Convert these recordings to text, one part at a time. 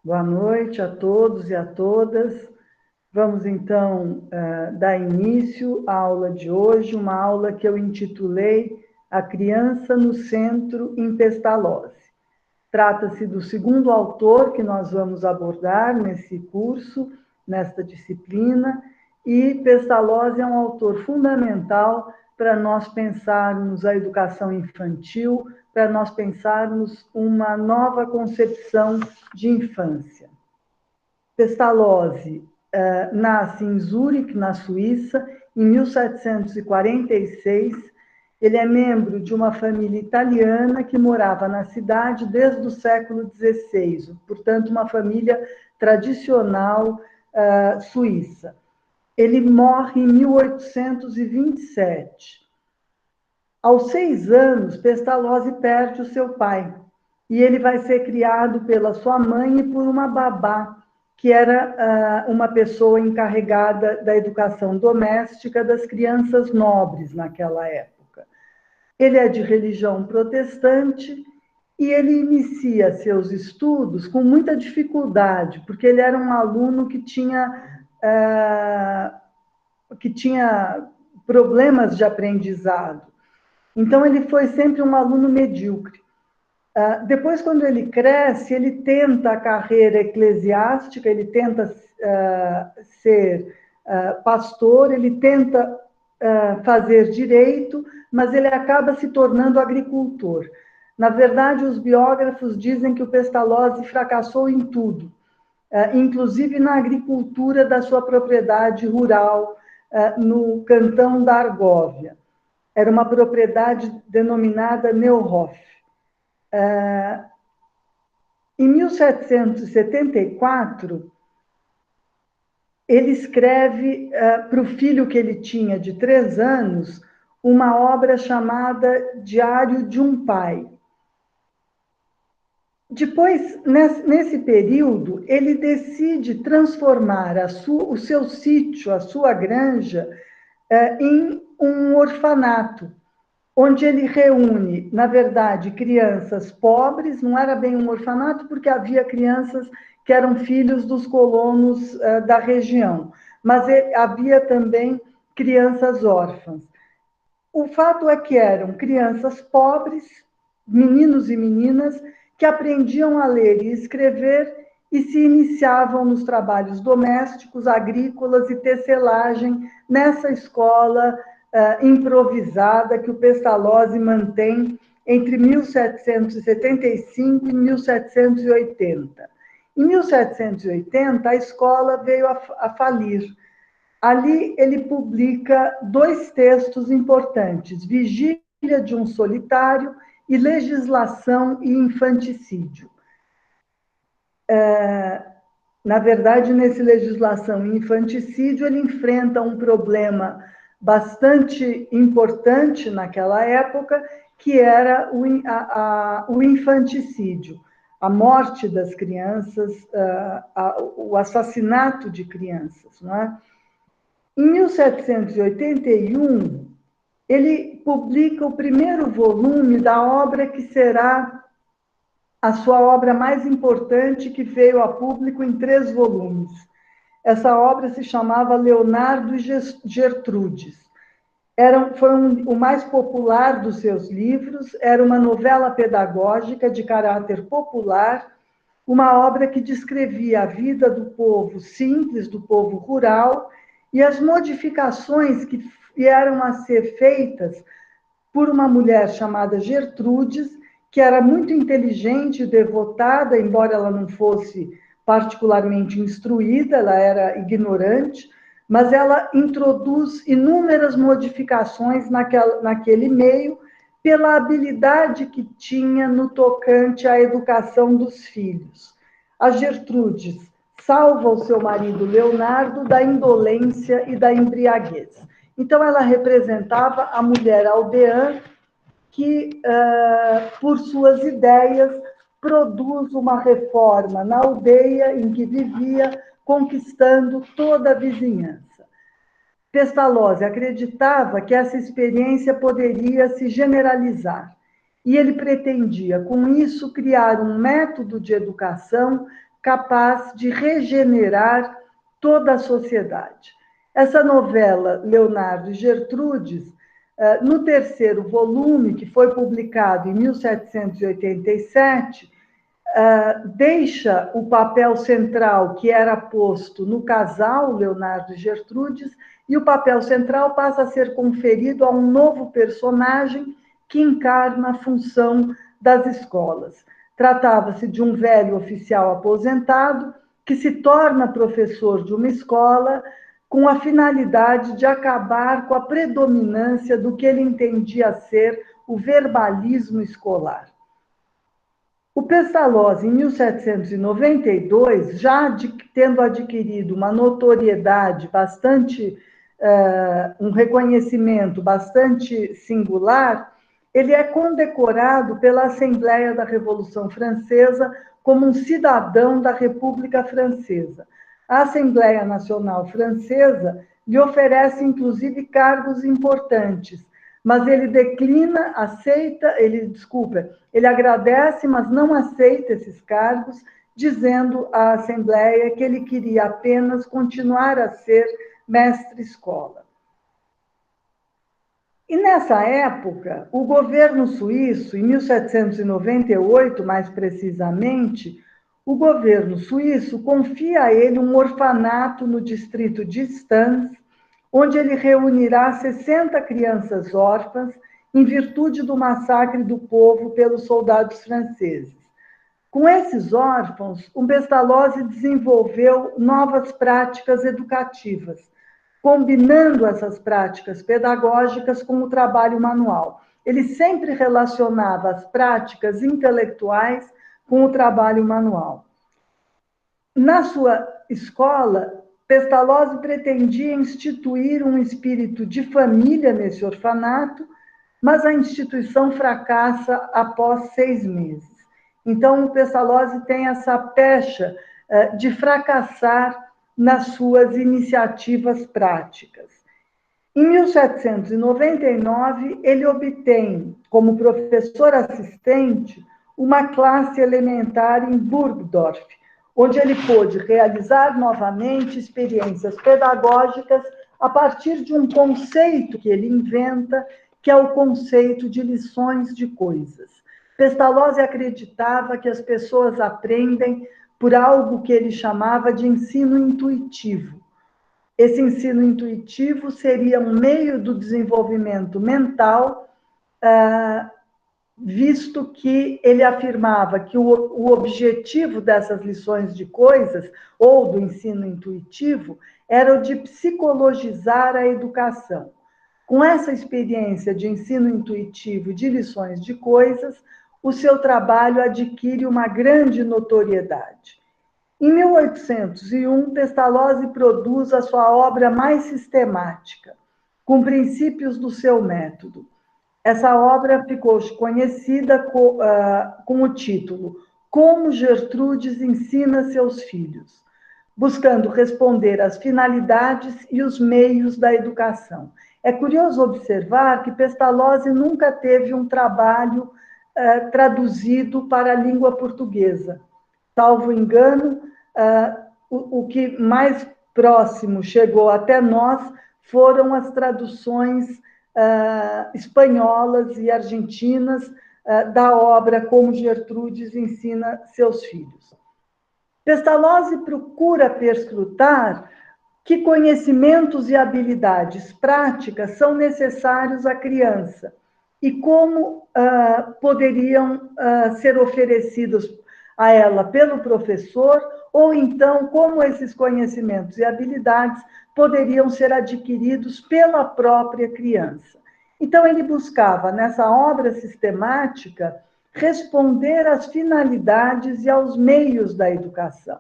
Boa noite a todos e a todas. Vamos então dar início à aula de hoje, uma aula que eu intitulei A Criança no Centro em Pestalozzi. Trata-se do segundo autor que nós vamos abordar nesse curso, nesta disciplina, e Pestalozzi é um autor fundamental para nós pensarmos a educação infantil, para nós pensarmos uma nova concepção de infância. Pestalozzi nasce em Zurique, na Suíça, em 1746. Ele é membro de uma família italiana que morava na cidade desde o século XVI, portanto, uma família tradicional suíça. Ele morre em 1827. Aos 6 anos, Pestalozzi perde o seu pai, e ele vai ser criado pela sua mãe e por uma babá, que era uma pessoa encarregada da educação doméstica das crianças nobres naquela época. Ele é de religião protestante e ele inicia seus estudos com muita dificuldade, porque ele era um aluno que tinha problemas de aprendizado. Então, ele foi sempre um aluno medíocre. Depois, quando ele cresce, ele tenta a carreira eclesiástica, ele tenta ser pastor, ele tenta fazer direito, mas ele acaba se tornando agricultor. Na verdade, os biógrafos dizem que o Pestalozzi fracassou em tudo, inclusive na agricultura da sua propriedade rural, no cantão da Argóvia. Era uma propriedade denominada Neuhof. Em 1774, ele escreve para o filho que ele tinha, de 3 anos, uma obra chamada Diário de um Pai. Depois, nesse período, ele decide transformar o seu sítio, a sua granja, em um orfanato, onde ele reúne, na verdade, crianças pobres. Não era bem um orfanato, porque havia crianças que eram filhos dos colonos da região, mas havia também crianças órfãs. O fato é que eram crianças pobres, meninos e meninas, que aprendiam a ler e escrever e se iniciavam nos trabalhos domésticos, agrícolas e tecelagem nessa escola improvisada que o Pestalozzi mantém entre 1775 e 1780. Em 1780, a escola veio a falir. Ali ele publica 2 textos importantes: Vigília de um Solitário e Legislação e Infanticídio. Na verdade, nesse Legislação e Infanticídio, ele enfrenta um problema bastante importante naquela época, que era o infanticídio, a morte das crianças, o assassinato de crianças, não é? Em 1781, ele publica o primeiro volume da obra que será a sua obra mais importante, que veio a público em 3 volumes. Essa obra se chamava Leonardo e Gertrudes. Foi o mais popular dos seus livros, era uma novela pedagógica de caráter popular, uma obra que descrevia a vida do povo simples, do povo rural, e as modificações que vieram a ser feitas por uma mulher chamada Gertrudes, que era muito inteligente e devotada, embora ela não fosse particularmente instruída, ela era ignorante, mas ela introduz inúmeras modificações naquele meio, pela habilidade que tinha no tocante à educação dos filhos. A Gertrudes salva o seu marido Leonardo da indolência e da embriaguez. Então, ela representava a mulher aldeã que, por suas ideias, produz uma reforma na aldeia em que vivia, conquistando toda a vizinhança. Pestalozzi acreditava que essa experiência poderia se generalizar, e ele pretendia, com isso, criar um método de educação capaz de regenerar toda a sociedade. Essa novela, Leonardo e Gertrudes, no terceiro volume, que foi publicado em 1787, deixa o papel central que era posto no casal Leonardo e Gertrudes, e o papel central passa a ser conferido a um novo personagem que encarna a função das escolas. Tratava-se de um velho oficial aposentado que se torna professor de uma escola com a finalidade de acabar com a predominância do que ele entendia ser o verbalismo escolar. O Pestalozzi, em 1792, já tendo adquirido uma notoriedade bastante, um reconhecimento bastante singular, ele é condecorado pela Assembleia da Revolução Francesa como um cidadão da República Francesa. A Assembleia Nacional Francesa lhe oferece, inclusive, cargos importantes, mas ele declina, ele agradece, mas não aceita esses cargos, dizendo à Assembleia que ele queria apenas continuar a ser mestre-escola. E nessa época, o governo suíço, em 1798, mais precisamente, o governo suíço confia a ele um orfanato no distrito de Stans, onde ele reunirá 60 crianças órfãs em virtude do massacre do povo pelos soldados franceses. Com esses órfãos, o Pestalozzi desenvolveu novas práticas educativas, combinando essas práticas pedagógicas com o trabalho manual. Ele sempre relacionava as práticas intelectuais com o trabalho manual. Na sua escola, Pestalozzi pretendia instituir um espírito de família nesse orfanato, mas a instituição fracassa após 6 meses. Então, o Pestalozzi tem essa pecha de fracassar nas suas iniciativas práticas. Em 1799, ele obtém, como professor assistente, uma classe elementar em Burgdorf, onde ele pôde realizar novamente experiências pedagógicas a partir de um conceito que ele inventa, que é o conceito de lições de coisas. Pestalozzi acreditava que as pessoas aprendem por algo que ele chamava de ensino intuitivo. Esse ensino intuitivo seria um meio do desenvolvimento mental, visto que ele afirmava que o objetivo dessas lições de coisas, ou do ensino intuitivo, era o de psicologizar a educação. Com essa experiência de ensino intuitivo de lições de coisas, o seu trabalho adquire uma grande notoriedade. Em 1801, Pestalozzi produz a sua obra mais sistemática, com princípios do seu método. Essa obra ficou conhecida com o título Como Gertrudes Ensina Seus Filhos, buscando responder às finalidades e os meios da educação. É curioso observar que Pestalozzi nunca teve um trabalho traduzido para a língua portuguesa. Salvo engano, o que mais próximo chegou até nós foram as traduções espanholas e argentinas da obra Como Gertrudes Ensina Seus Filhos. Pestalozzi procura perscrutar que conhecimentos e habilidades práticas são necessários à criança e como poderiam ser oferecidos a ela pelo professor, ou então como esses conhecimentos e habilidades poderiam ser adquiridos pela própria criança. Então, ele buscava, nessa obra sistemática, responder às finalidades e aos meios da educação.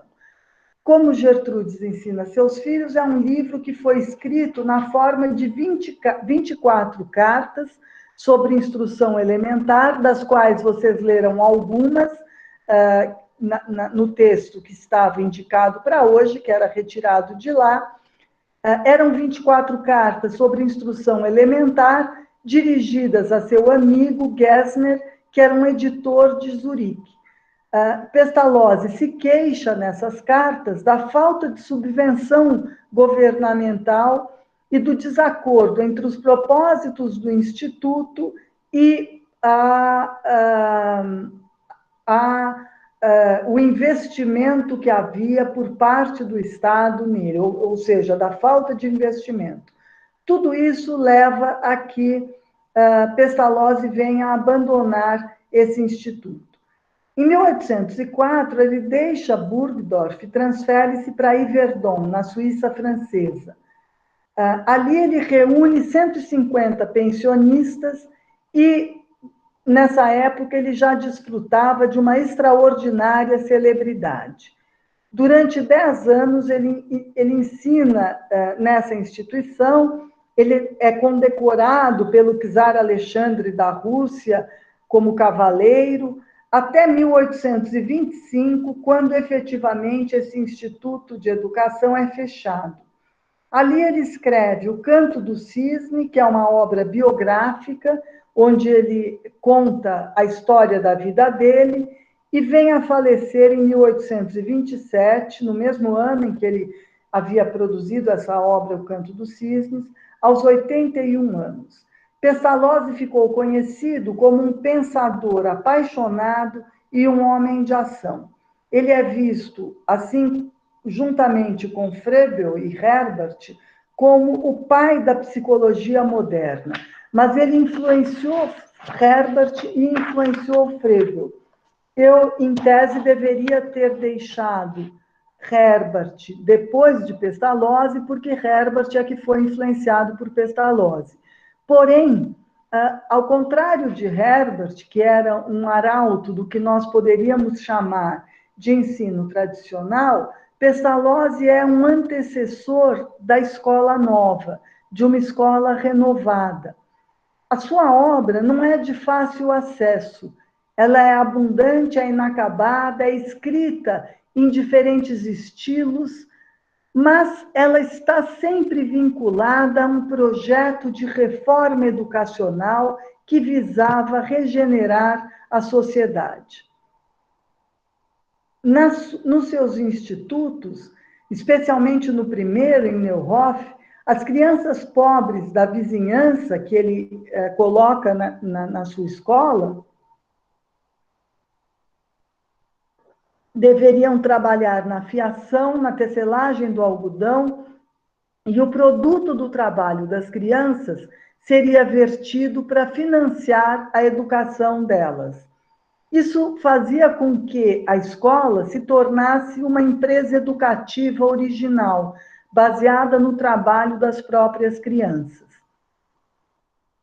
Como Gertrudes Ensina Seus Filhos é um livro que foi escrito na forma de 24 cartas sobre instrução elementar, das quais vocês leram algumas no texto que estava indicado para hoje, que era retirado de lá. Eram 24 cartas sobre instrução elementar, dirigidas a seu amigo Gessner, que era um editor de Zurique. Pestalozzi se queixa nessas cartas da falta de subvenção governamental e do desacordo entre os propósitos do Instituto e o investimento que havia por parte do Estado nele, ou seja, da falta de investimento. Tudo isso leva a que Pestalozzi venha a abandonar esse instituto. Em 1804, ele deixa Burgdorf e transfere-se para Yverdon, na Suíça francesa. Ali ele reúne 150 pensionistas e, nessa época, ele já desfrutava de uma extraordinária celebridade. Durante 10 anos, ele ensina nessa instituição, ele é condecorado pelo czar Alexandre da Rússia como cavaleiro, até 1825, quando efetivamente esse Instituto de Educação é fechado. Ali ele escreve O Canto do Cisne, que é uma obra biográfica, onde ele conta a história da vida dele, e vem a falecer em 1827, no mesmo ano em que ele havia produzido essa obra, O Canto dos Cisnes, aos 81 anos. Pestalozzi ficou conhecido como um pensador apaixonado e um homem de ação. Ele é visto, assim, juntamente com Froebel e Herbart, como o pai da psicologia moderna. Mas ele influenciou Herbart e influenciou Froebel. Eu, em tese, deveria ter deixado Herbart depois de Pestalozzi, porque Herbart é que foi influenciado por Pestalozzi. Porém, ao contrário de Herbart, que era um arauto do que nós poderíamos chamar de ensino tradicional, Pestalozzi é um antecessor da escola nova, de uma escola renovada. A sua obra não é de fácil acesso, ela é abundante, é inacabada, é escrita em diferentes estilos, mas ela está sempre vinculada a um projeto de reforma educacional que visava regenerar a sociedade. Nos seus institutos, especialmente no primeiro, em Neuhof, as crianças pobres da vizinhança que ele coloca na sua escola deveriam trabalhar na fiação, na tecelagem do algodão, e o produto do trabalho das crianças seria vertido para financiar a educação delas. Isso fazia com que a escola se tornasse uma empresa educativa original, baseada no trabalho das próprias crianças.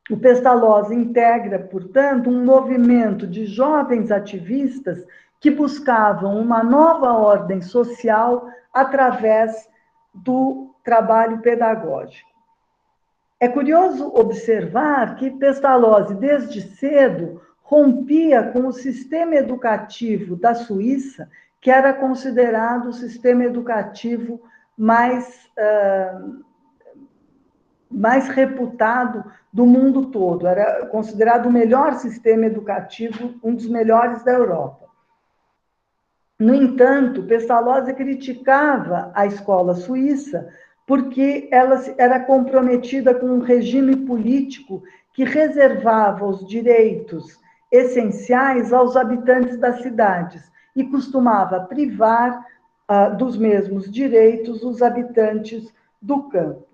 O Pestalozzi integra, portanto, um movimento de jovens ativistas que buscavam uma nova ordem social através do trabalho pedagógico. É curioso observar que Pestalozzi, desde cedo, rompia com o sistema educativo da Suíça, que era considerado o sistema educativo mais reputado do mundo todo. Era considerado o melhor sistema educativo, um dos melhores da Europa. No entanto, Pestalozzi criticava a escola suíça porque ela era comprometida com um regime político que reservava os direitos essenciais aos habitantes das cidades e costumava privar dos mesmos direitos os habitantes do campo.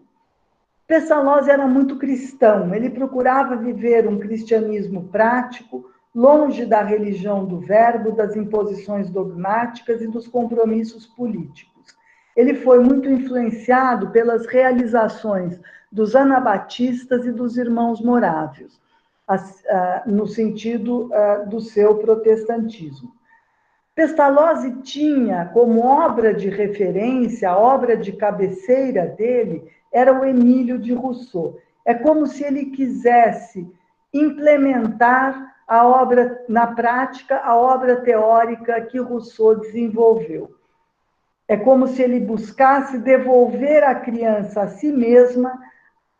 Pestalozzi era muito cristão, ele procurava viver um cristianismo prático, longe da religião do verbo, das imposições dogmáticas e dos compromissos políticos. Ele foi muito influenciado pelas realizações dos anabatistas e dos irmãos morávios, no sentido do seu protestantismo. Pestalozzi tinha como obra de referência, a obra de cabeceira dele, era o Emílio de Rousseau. É como se ele quisesse implementar a obra, na prática, a obra teórica que Rousseau desenvolveu. É como se ele buscasse devolver a criança a si mesma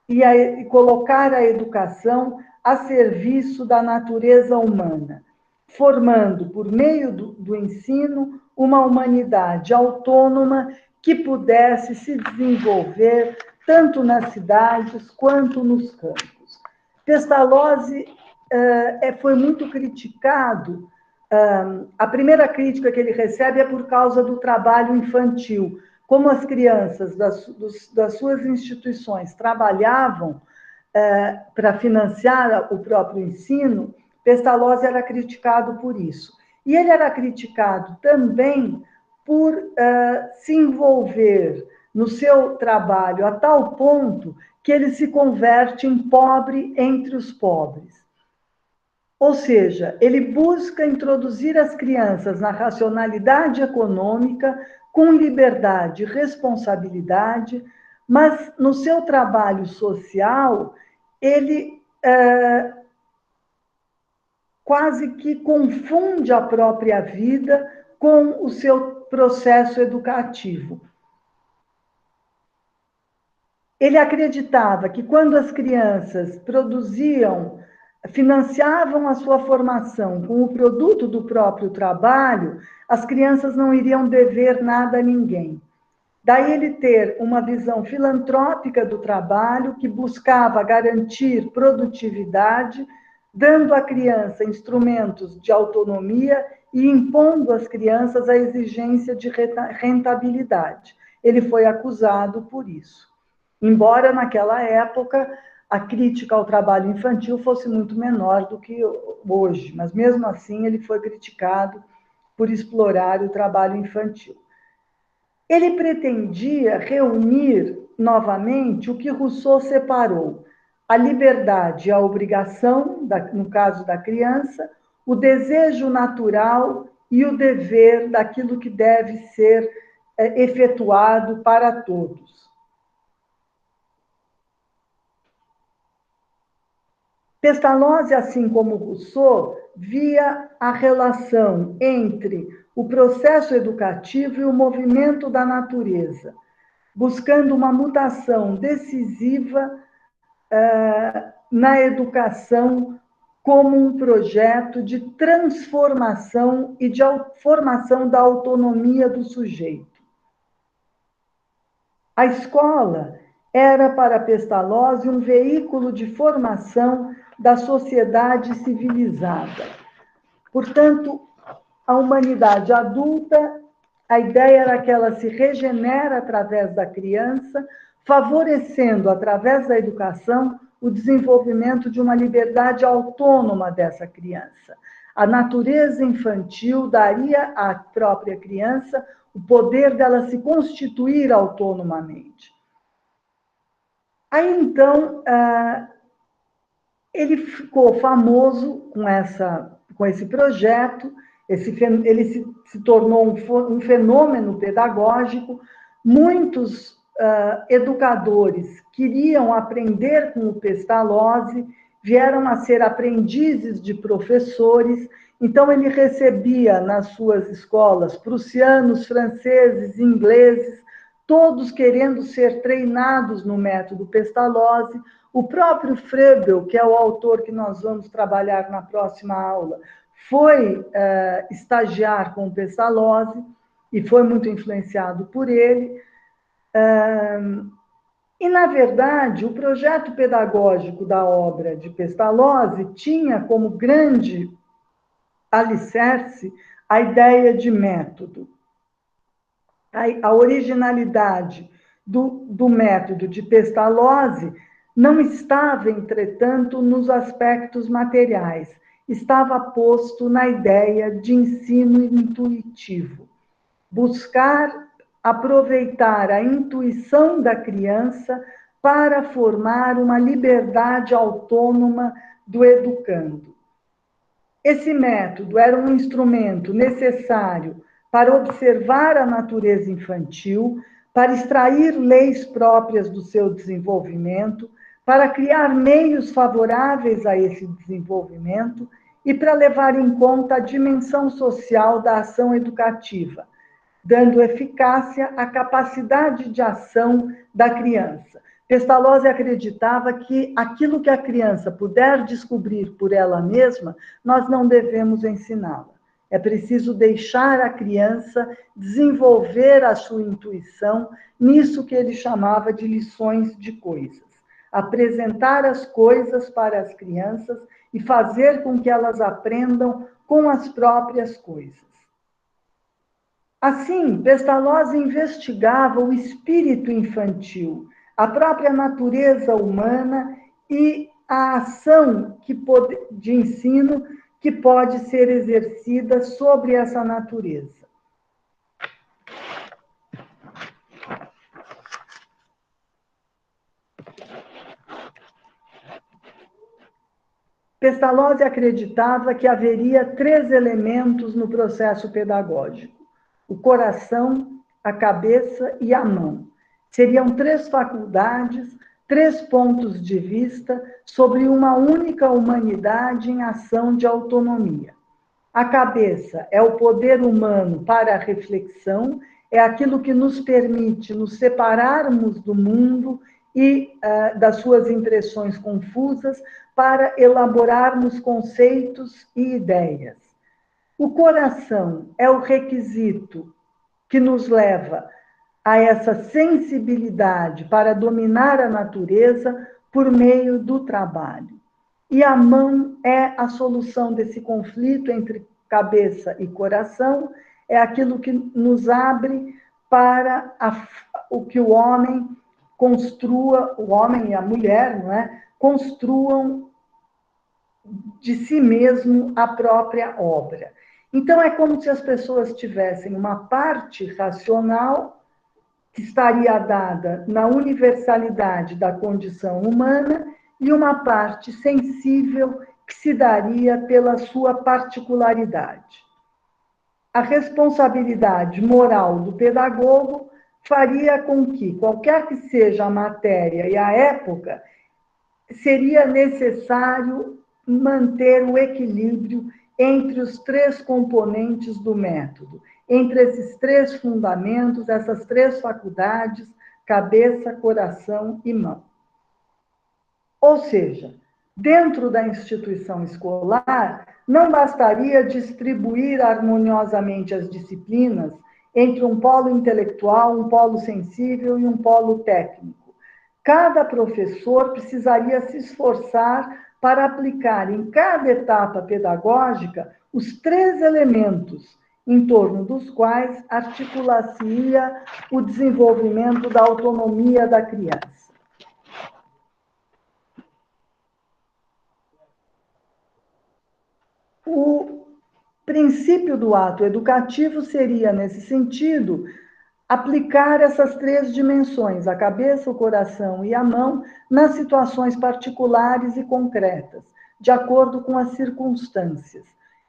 e colocar a educação a serviço da natureza humana. formando, por meio do ensino, uma humanidade autônoma que pudesse se desenvolver tanto nas cidades quanto nos campos. Pestalozzi foi muito criticado. A primeira crítica que ele recebe é por causa do trabalho infantil. Como as crianças das suas instituições trabalhavam para financiar o próprio ensino, Pestalozzi era criticado por isso. E ele era criticado também por se envolver no seu trabalho a tal ponto que ele se converte em pobre entre os pobres. Ou seja, ele busca introduzir as crianças na racionalidade econômica, com liberdade e responsabilidade, mas no seu trabalho social, ele quase que confunde a própria vida com o seu processo educativo. Ele acreditava que quando as crianças financiavam a sua formação com o produto do próprio trabalho, as crianças não iriam dever nada a ninguém. Daí ele ter uma visão filantrópica do trabalho, que buscava garantir produtividade, dando à criança instrumentos de autonomia e impondo às crianças a exigência de rentabilidade. Ele foi acusado por isso. Embora naquela época a crítica ao trabalho infantil fosse muito menor do que hoje, mas mesmo assim ele foi criticado por explorar o trabalho infantil. Ele pretendia reunir novamente o que Rousseau separou: a liberdade e a obrigação, no caso da criança, o desejo natural e o dever daquilo que deve ser efetuado para todos. Pestalozzi, assim como Rousseau, via a relação entre o processo educativo e o movimento da natureza, buscando uma mutação decisiva na educação como um projeto de transformação e de formação da autonomia do sujeito. A escola era para Pestalozzi um veículo de formação da sociedade civilizada. Portanto, a humanidade adulta, a ideia era que ela se regenera através da criança, favorecendo, através da educação, o desenvolvimento de uma liberdade autônoma dessa criança. A natureza infantil daria à própria criança o poder dela se constituir autonomamente. Aí, então, ele ficou famoso com esse projeto, ele se tornou um fenômeno pedagógico. Muitos educadores queriam aprender com o Pestalozzi, vieram a ser aprendizes de professores, então ele recebia nas suas escolas prussianos, franceses, ingleses, todos querendo ser treinados no método Pestalozzi. O próprio Froebel, que é o autor que nós vamos trabalhar na próxima aula, foi estagiar com o Pestalozzi e foi muito influenciado por ele. E, na verdade, o projeto pedagógico da obra de Pestalozzi tinha como grande alicerce a ideia de método. A originalidade do método de Pestalozzi não estava, entretanto, nos aspectos materiais, estava posto na ideia de ensino intuitivo. Buscar aproveitar a intuição da criança para formar uma liberdade autônoma do educando. Esse método era um instrumento necessário para observar a natureza infantil, para extrair leis próprias do seu desenvolvimento, para criar meios favoráveis a esse desenvolvimento e para levar em conta a dimensão social da ação educativa, dando eficácia à capacidade de ação da criança, Pestalozzi acreditava que aquilo que a criança puder descobrir por ela mesma, nós não devemos ensiná-la. É preciso deixar a criança desenvolver a sua intuição nisso que ele chamava de lições de coisas. Apresentar as coisas para as crianças e fazer com que elas aprendam com as próprias coisas. Assim, Pestalozzi investigava o espírito infantil, a própria natureza humana e a ação de ensino que pode ser exercida sobre essa natureza. Pestalozzi acreditava que haveria 3 elementos no processo pedagógico: o coração, a cabeça e a mão. Seriam 3 faculdades, 3 pontos de vista sobre uma única humanidade em ação de autonomia. A cabeça é o poder humano para a reflexão, é aquilo que nos permite nos separarmos do mundo e das suas impressões confusas para elaborarmos conceitos e ideias. O coração é o requisito que nos leva a essa sensibilidade para dominar a natureza por meio do trabalho. E a mão é a solução desse conflito entre cabeça e coração, é aquilo que nos abre para o que o homem construa, o homem e a mulher, não é? Construam de si mesmo a própria obra. Então, é como se as pessoas tivessem uma parte racional que estaria dada na universalidade da condição humana e uma parte sensível que se daria pela sua particularidade. A responsabilidade moral do pedagogo faria com que, qualquer que seja a matéria e a época, seria necessário manter o equilíbrio entre os 3 componentes do método, entre esses 3 fundamentos, essas 3 faculdades, cabeça, coração e mão. Ou seja, dentro da instituição escolar, não bastaria distribuir harmoniosamente as disciplinas entre um polo intelectual, um polo sensível e um polo técnico. Cada professor precisaria se esforçar para aplicar em cada etapa pedagógica os 3 elementos em torno dos quais articula-se-ia o desenvolvimento da autonomia da criança. O princípio do ato educativo seria, nesse sentido, aplicar essas 3 dimensões, a cabeça, o coração e a mão, nas situações particulares e concretas, de acordo com as circunstâncias.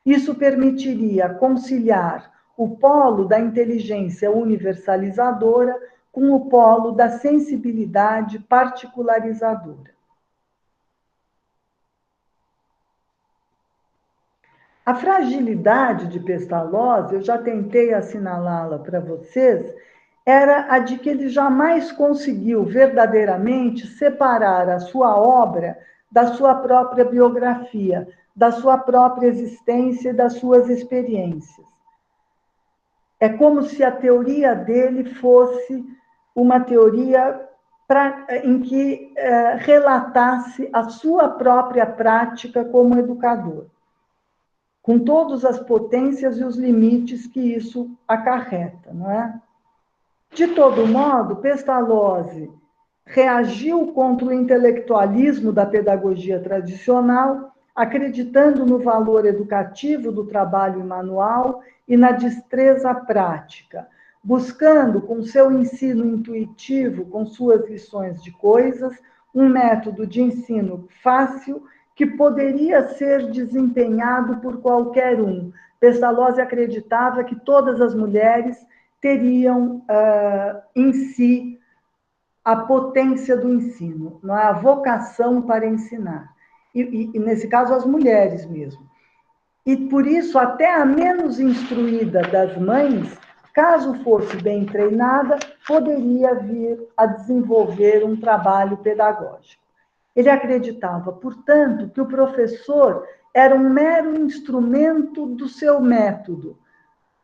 Isso permitiria conciliar o polo da inteligência universalizadora com o polo da sensibilidade particularizadora. A fragilidade de Pestalozzi, eu já tentei assinalá-la para vocês, era a de que ele jamais conseguiu verdadeiramente separar a sua obra da sua própria biografia, da sua própria existência e das suas experiências. É como se a teoria dele fosse uma teoria em que relatasse a sua própria prática como educador, com todas as potências e os limites que isso acarreta, não é? De todo modo, Pestalozzi reagiu contra o intelectualismo da pedagogia tradicional, acreditando no valor educativo do trabalho manual e na destreza prática, buscando, com seu ensino intuitivo, com suas lições de coisas, um método de ensino fácil que poderia ser desempenhado por qualquer um. Pestalozzi acreditava que todas as mulheres teriam em si a potência do ensino, não é? A vocação para ensinar. E, nesse caso, as mulheres mesmo. E, por isso, até a menos instruída das mães caso fosse bem treinada, poderia vir a desenvolver um trabalho pedagógico. Ele acreditava, portanto, que o professor era um mero instrumento do seu método,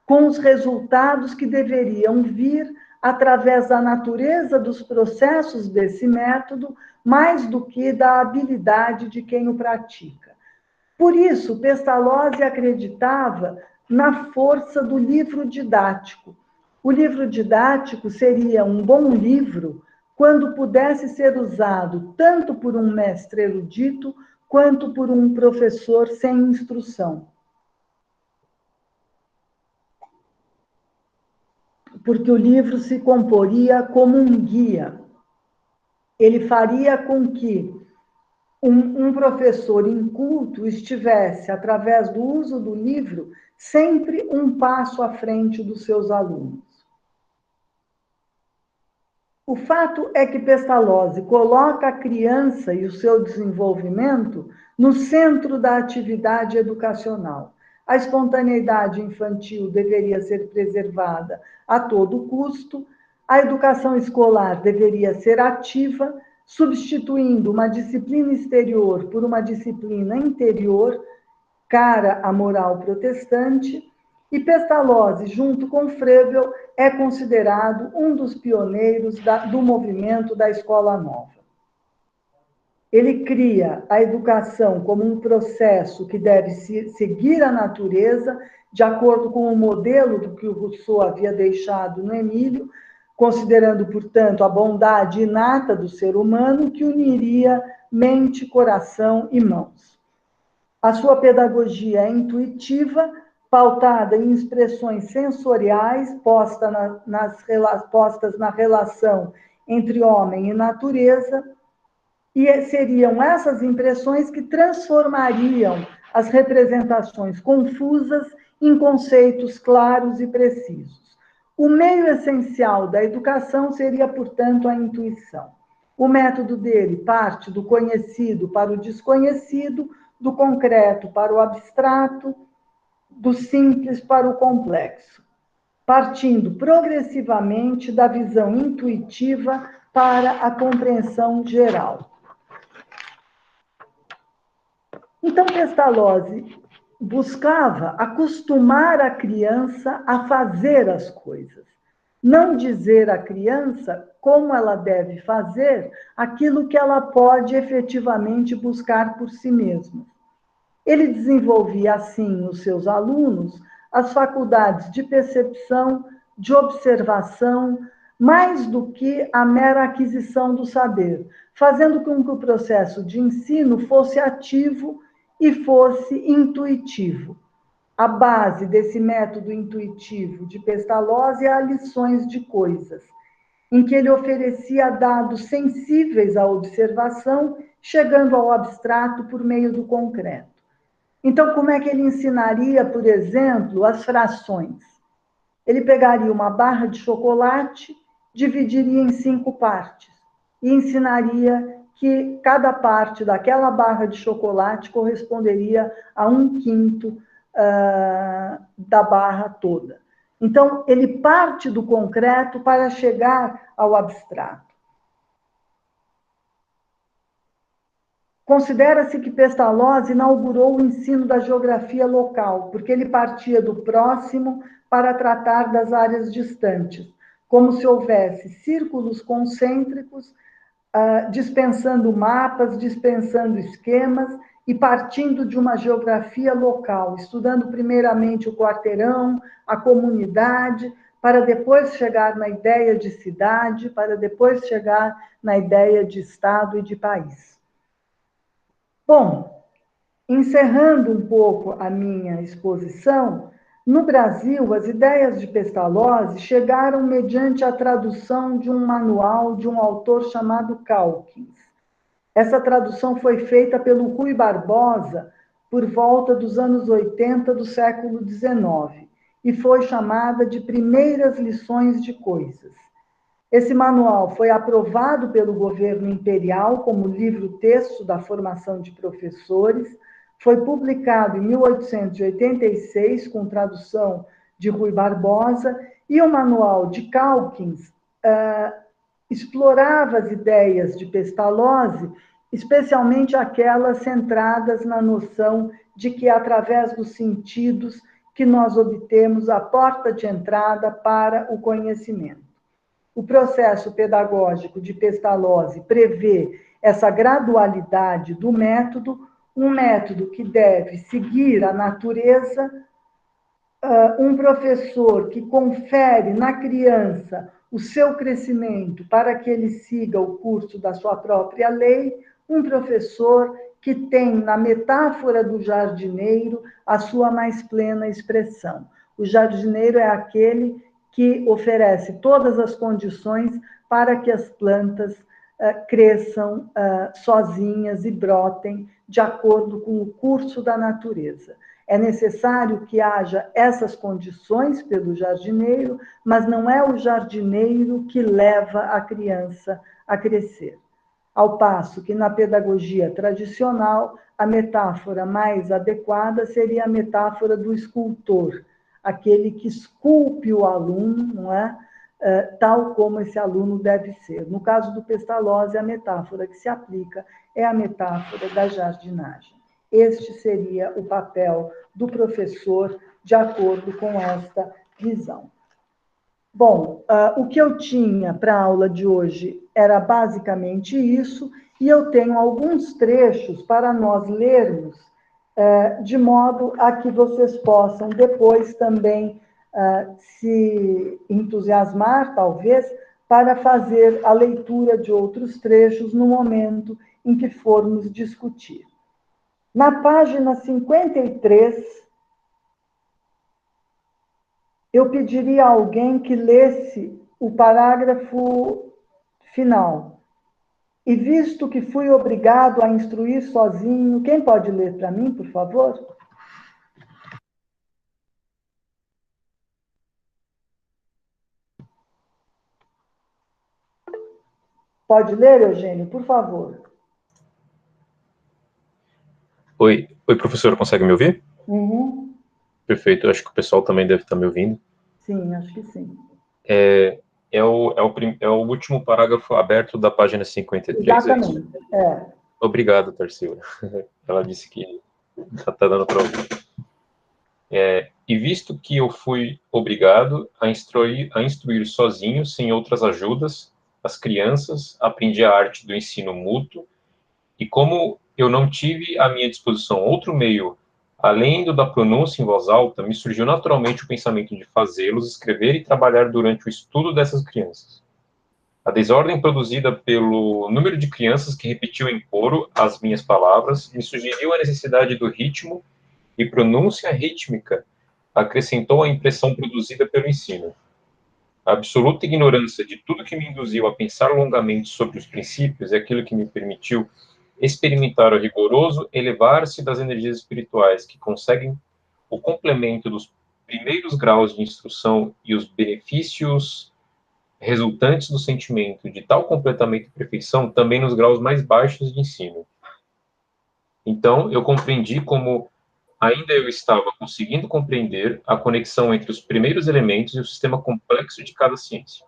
com os resultados que deveriam vir através da natureza dos processos desse método, mais do que da habilidade de quem o pratica. Por isso, Pestalozzi acreditava na força do livro didático. O livro didático seria um bom livro quando pudesse ser usado tanto por um mestre erudito quanto por um professor sem instrução. Porque o livro se comporia como um guia. Ele faria com que um professor inculto estivesse, através do uso do livro, sempre um passo à frente dos seus alunos. O fato é que Pestalozzi coloca a criança e o seu desenvolvimento no centro da atividade educacional. A espontaneidade infantil deveria ser preservada a todo custo, a educação escolar deveria ser ativa, substituindo uma disciplina exterior por uma disciplina interior, cara à moral protestante, e Pestalozzi, junto com Froebel, é considerado um dos pioneiros do movimento da Escola Nova. Ele cria a educação como um processo que deve seguir a natureza, de acordo com o modelo do que o Rousseau havia deixado no Emílio, considerando, portanto, a bondade inata do ser humano que uniria mente, coração e mãos. A sua pedagogia é intuitiva, pautada em expressões sensoriais, postas na relação entre homem e natureza, e seriam essas impressões que transformariam as representações confusas em conceitos claros e precisos. O meio essencial da educação seria, portanto, a intuição. O método dele parte do conhecido para o desconhecido, do concreto para o abstrato, do simples para o complexo, partindo progressivamente da visão intuitiva para a compreensão geral. Então, Pestalozzi buscava acostumar a criança a fazer as coisas, não dizer à criança como ela deve fazer aquilo que ela pode efetivamente buscar por si mesma. Ele desenvolvia, assim, nos seus alunos, as faculdades de percepção, de observação, mais do que a mera aquisição do saber, fazendo com que o processo de ensino fosse ativo e fosse intuitivo. A base desse método intuitivo de Pestalozzi é a lições de coisas, em que ele oferecia dados sensíveis à observação, chegando ao abstrato por meio do concreto. Então, como é que ele ensinaria, por exemplo, as frações? Ele pegaria uma barra de chocolate, dividiria em 5 partes e ensinaria que cada parte daquela barra de chocolate corresponderia a 1/5 da barra toda. Então, ele parte do concreto para chegar ao abstrato. Considera-se que Pestalozzi inaugurou o ensino da geografia local, porque ele partia do próximo para tratar das áreas distantes, como se houvesse círculos concêntricos, dispensando mapas, dispensando esquemas e partindo de uma geografia local, estudando primeiramente o quarteirão, a comunidade, para depois chegar na ideia de cidade, para depois chegar na ideia de estado e de país. Bom, encerrando um pouco a minha exposição, no Brasil, as ideias de Pestalozzi chegaram mediante a tradução de um manual de um autor chamado Calkins. Essa tradução foi feita pelo Rui Barbosa por volta dos anos 80 do século XIX e foi chamada de Primeiras Lições de Coisas. Esse manual foi aprovado pelo governo imperial como livro-texto da formação de professores, foi publicado em 1886 com tradução de Rui Barbosa, e o manual de Calkins explorava as ideias de Pestalozzi, especialmente aquelas centradas na noção de que, através dos sentidos, que nós obtemos a porta de entrada para o conhecimento. O processo pedagógico de Pestalozzi prevê essa gradualidade do método, um método que deve seguir a natureza, um professor que confere na criança o seu crescimento para que ele siga o curso da sua própria lei, um professor que tem na metáfora do jardineiro a sua mais plena expressão. O jardineiro é aquele que oferece todas as condições para que as plantas cresçam sozinhas e brotem de acordo com o curso da natureza. É necessário que haja essas condições pelo jardineiro, mas não é o jardineiro que leva a criança a crescer. Ao passo que, na pedagogia tradicional, a metáfora mais adequada seria a metáfora do escultor, aquele que esculpe o aluno, não é? Tal como esse aluno deve ser. No caso do Pestalozzi, a metáfora que se aplica é a metáfora da jardinagem. Este seria o papel do professor, de acordo com esta visão. Bom, o que eu tinha para a aula de hoje era basicamente isso, e eu tenho alguns trechos para nós lermos, de modo a que vocês possam depois também se entusiasmar, talvez, para fazer a leitura de outros trechos no momento em que formos discutir. Na página 53, eu pediria a alguém que lesse o parágrafo final. E visto que fui obrigado a instruir sozinho, quem pode ler para mim, por favor? Pode ler, Eugênio, por favor. Oi, professor, consegue me ouvir? Uhum. Perfeito, acho que o pessoal também deve estar me ouvindo. Sim, acho que sim. É o último parágrafo aberto da página 53, é isso? Exatamente, Obrigado, Tarsila. Ela disse que está dando para ouvir. E visto que eu fui obrigado a instruir sozinho, sem outras ajudas, as crianças, aprendi a arte do ensino mútuo, e como eu não tive à minha disposição outro meio, além do da pronúncia em voz alta, me surgiu naturalmente o pensamento de fazê-los escrever e trabalhar durante o estudo dessas crianças. A desordem produzida pelo número de crianças que repetiu em coro as minhas palavras me sugeriu a necessidade do ritmo, e pronúncia rítmica acrescentou a impressão produzida pelo ensino. A absoluta ignorância de tudo que me induziu a pensar longamente sobre os princípios é aquilo que me permitiu experimentar o rigoroso elevar-se das energias espirituais que conseguem o complemento dos primeiros graus de instrução e os benefícios resultantes do sentimento de tal completamento e perfeição também nos graus mais baixos de ensino. Então, eu compreendi como ainda eu estava conseguindo compreender a conexão entre os primeiros elementos e o sistema complexo de cada ciência.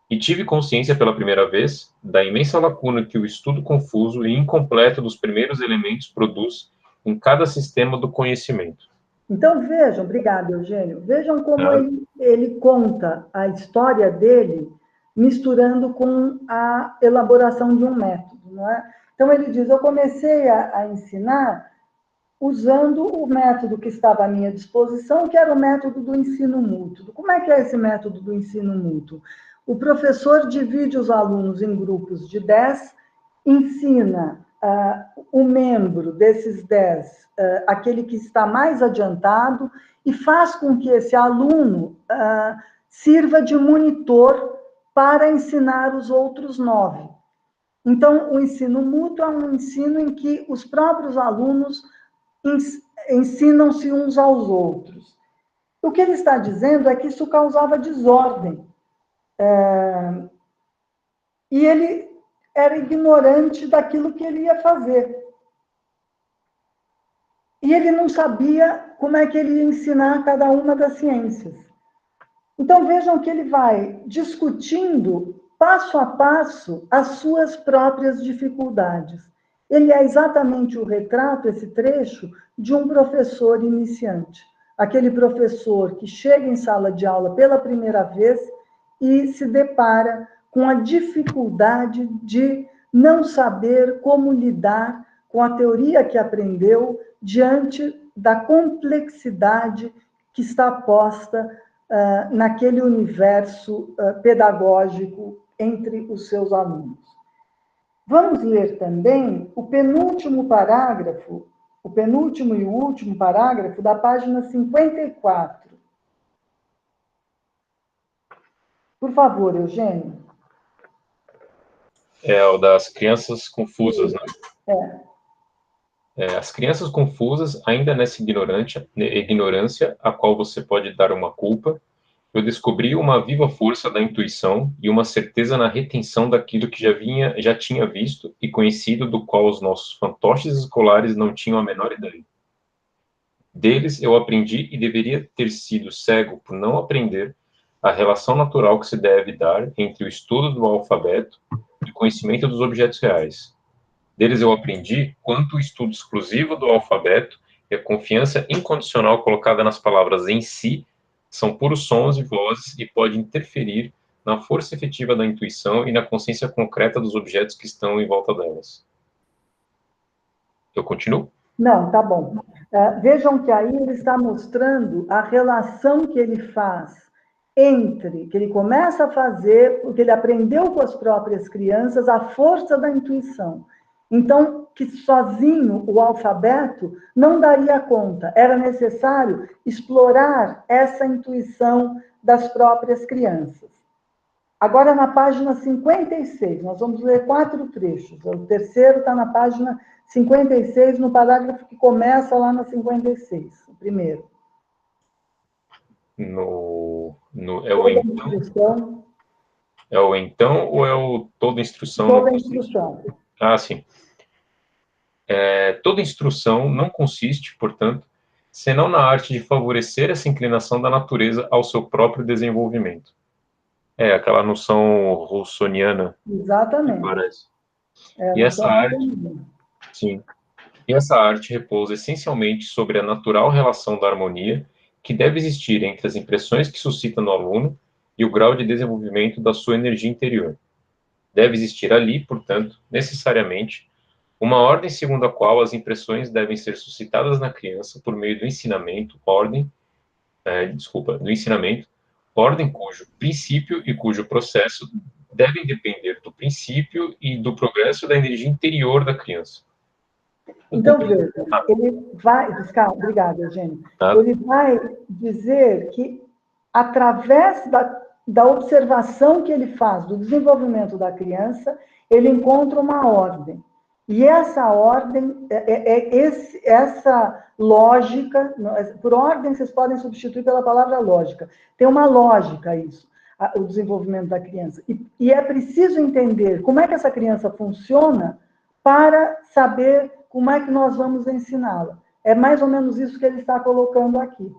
E tive consciência pela primeira vez da imensa lacuna que o estudo confuso e incompleto dos primeiros elementos produz em cada sistema do conhecimento. Então, vejam, obrigada, Eugênio, vejam como ele conta a história dele misturando com a elaboração de um método, não é? Então, ele diz, eu comecei a ensinar usando o método que estava à minha disposição, que era o método do ensino mútuo. Como é que é esse método do ensino mútuo? O professor divide os alunos em grupos de 10, ensina o membro desses 10, aquele que está mais adiantado, e faz com que esse aluno sirva de monitor para ensinar os outros 9. Então, o ensino mútuo é um ensino em que os próprios alunos ensinam-se uns aos outros. O que ele está dizendo é que isso causava desordem. E ele era ignorante daquilo que ele ia fazer. e ele não sabia como é que ele ia ensinar cada uma das ciências. Então, vejam que ele vai discutindo, passo a passo, as suas próprias dificuldades. Ele é exatamente o retrato, esse trecho, de um professor iniciante. Aquele professor que chega em sala de aula pela primeira vez e se depara com a dificuldade de não saber como lidar com a teoria que aprendeu diante da complexidade que está posta naquele universo pedagógico entre os seus alunos. Vamos ler também o penúltimo parágrafo, o penúltimo e o último parágrafo da página 54. Por favor, Eugênio. É o das crianças confusas, né? É. As crianças confusas, ainda nessa ignorância a qual você pode dar uma culpa, eu descobri uma viva força da intuição e uma certeza na retenção daquilo que já tinha visto e conhecido, do qual os nossos fantoches escolares não tinham a menor ideia. Deles eu aprendi, e deveria ter sido cego por não aprender, a relação natural que se deve dar entre o estudo do alfabeto e o conhecimento dos objetos reais. Deles eu aprendi quanto o estudo exclusivo do alfabeto e a confiança incondicional colocada nas palavras em si são puros sons e vozes e pode interferir na força efetiva da intuição e na consciência concreta dos objetos que estão em volta delas. Eu continuo? Não, tá bom. Vejam que aí ele está mostrando a relação que ele faz entre, que ele começa a fazer, porque ele aprendeu com as próprias crianças, a força da intuição. Então, que sozinho o alfabeto não daria conta, era necessário explorar essa intuição das próprias crianças. Agora, na página 56, nós vamos ler 4 trechos. O terceiro está na página 56, no parágrafo que começa lá na 56, o primeiro. É o então? É o então ou é o toda instrução? Toda instrução. Ah, sim. Toda instrução não consiste, portanto, senão na arte de favorecer essa inclinação da natureza ao seu próprio desenvolvimento. Aquela noção russoniana. Exatamente. Parece. E essa arte, sim. E essa arte repousa essencialmente sobre a natural relação da harmonia que deve existir entre as impressões que suscita no aluno e o grau de desenvolvimento da sua energia interior. Deve existir ali, portanto, necessariamente, uma ordem segundo a qual as impressões devem ser suscitadas na criança por meio do ensinamento, ordem cujo princípio e cujo processo devem depender do princípio e do progresso da energia interior da criança. Então, veja, ele vai... Obrigada, Eugênio. Ele vai dizer que, através da observação que ele faz do desenvolvimento da criança, ele encontra uma ordem. E essa ordem, essa lógica, por ordem vocês podem substituir pela palavra lógica. Tem uma lógica isso, o desenvolvimento da criança. E é preciso entender como é que essa criança funciona para saber como é que nós vamos ensiná-la. É mais ou menos isso que ele está colocando aqui.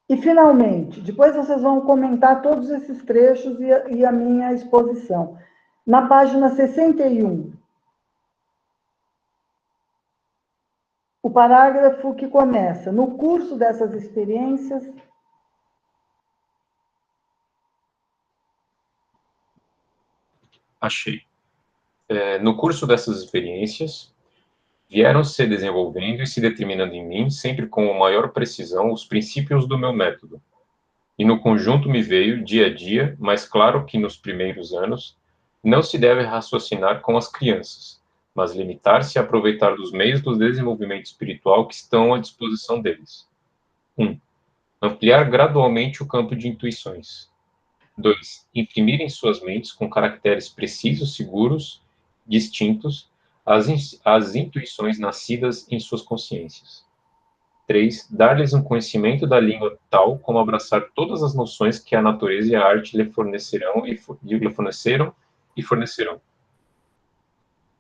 E, finalmente, depois vocês vão comentar todos esses trechos e a minha exposição. Na página 61, o parágrafo que começa: no curso dessas experiências... Achei. No curso dessas experiências, vieram se desenvolvendo e se determinando em mim, sempre com maior precisão, os princípios do meu método. E no conjunto me veio, dia a dia, mais claro que nos primeiros anos, não se deve raciocinar com as crianças, mas limitar-se a aproveitar dos meios do desenvolvimento espiritual que estão à disposição deles. 1. Ampliar gradualmente o campo de intuições. 2. Imprimir em suas mentes, com caracteres precisos, seguros, distintos, as intuições nascidas em suas consciências. 3. Dar-lhes um conhecimento da língua tal como abraçar todas as noções que a natureza e a arte lhe forneceram e fornecerão.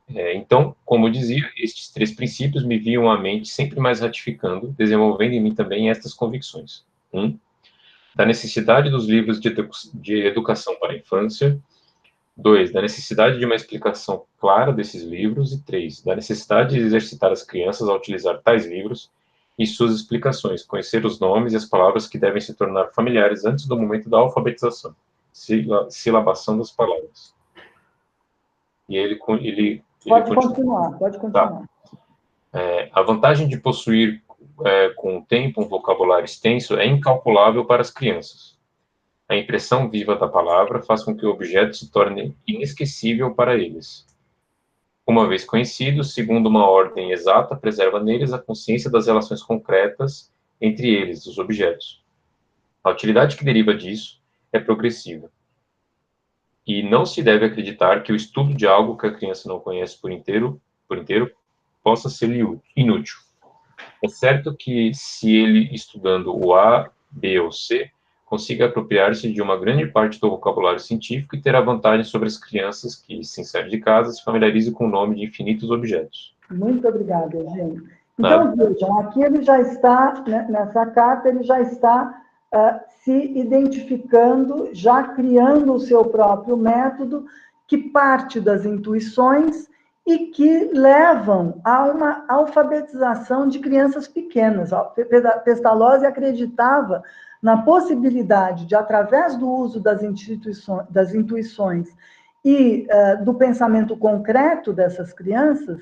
Então, como eu dizia, estes 3 princípios me viam à mente sempre mais ratificando, desenvolvendo em mim também estas convicções. 1. Da necessidade dos livros de educação para a infância. 2. Da necessidade de uma explicação clara desses livros. E 3. Da necessidade de exercitar as crianças a utilizar tais livros e suas explicações, conhecer os nomes e as palavras que devem se tornar familiares antes do momento da alfabetização, silabação das palavras. E ele pode continuar. Tá. A vantagem de possuir com o tempo um vocabulário extenso é incalculável para as crianças. A impressão viva da palavra faz com que o objeto se torne inesquecível para eles. Uma vez conhecidos, segundo uma ordem exata, preserva neles a consciência das relações concretas entre eles, os objetos. A utilidade que deriva disso é progressiva. E não se deve acreditar que o estudo de algo que a criança não conhece por inteiro possa ser inútil. É certo que se ele, estudando o A, B ou C, consiga apropriar-se de uma grande parte do vocabulário científico e terá vantagem sobre as crianças que, sem sair de casa, se familiarizem com o nome de infinitos objetos. Muito obrigada, Eugênio. Então, vejam, aqui ele já está, nessa carta, ele já está se identificando, já criando o seu próprio método, que parte das intuições e que levam a uma alfabetização de crianças pequenas. Pestalozzi acreditava na possibilidade de, através do uso das intuições e do pensamento concreto dessas crianças,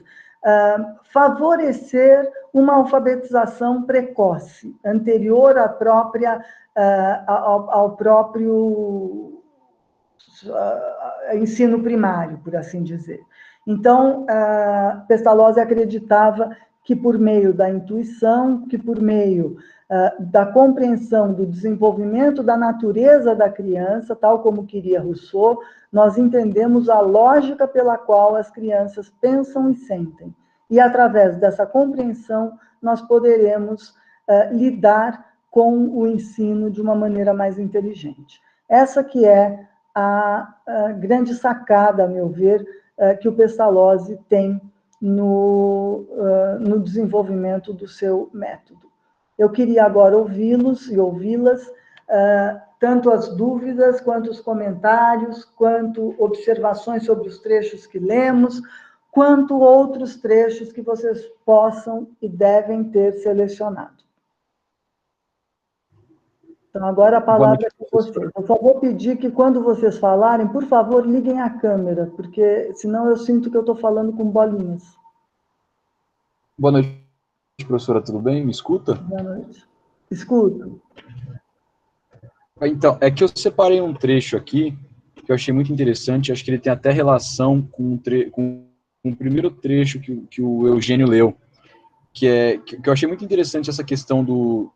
favorecer uma alfabetização precoce, anterior ao próprio ensino primário, por assim dizer. Então, Pestalozzi acreditava que por meio da intuição, que por meio da compreensão do desenvolvimento da natureza da criança, tal como queria Rousseau, nós entendemos a lógica pela qual as crianças pensam e sentem. E, através dessa compreensão, nós poderemos lidar com o ensino de uma maneira mais inteligente. Essa que é a grande sacada, a meu ver, que o Pestalozzi tem no desenvolvimento do seu método. Eu queria agora ouvi-los e ouvi-las, tanto as dúvidas, quanto os comentários, quanto observações sobre os trechos que lemos, quanto outros trechos que vocês possam e devem ter selecionado. Então, agora a palavra é com vocês. Eu só vou pedir que, quando vocês falarem, por favor, liguem a câmera, porque senão eu sinto que eu estou falando com bolinhas. Boa noite, professora, tudo bem? Me escuta? Boa noite. Escuto. Então, é que eu separei um trecho aqui, que eu achei muito interessante, acho que ele tem até relação com o primeiro trecho que o Eugênio leu, que eu achei muito interessante essa questão do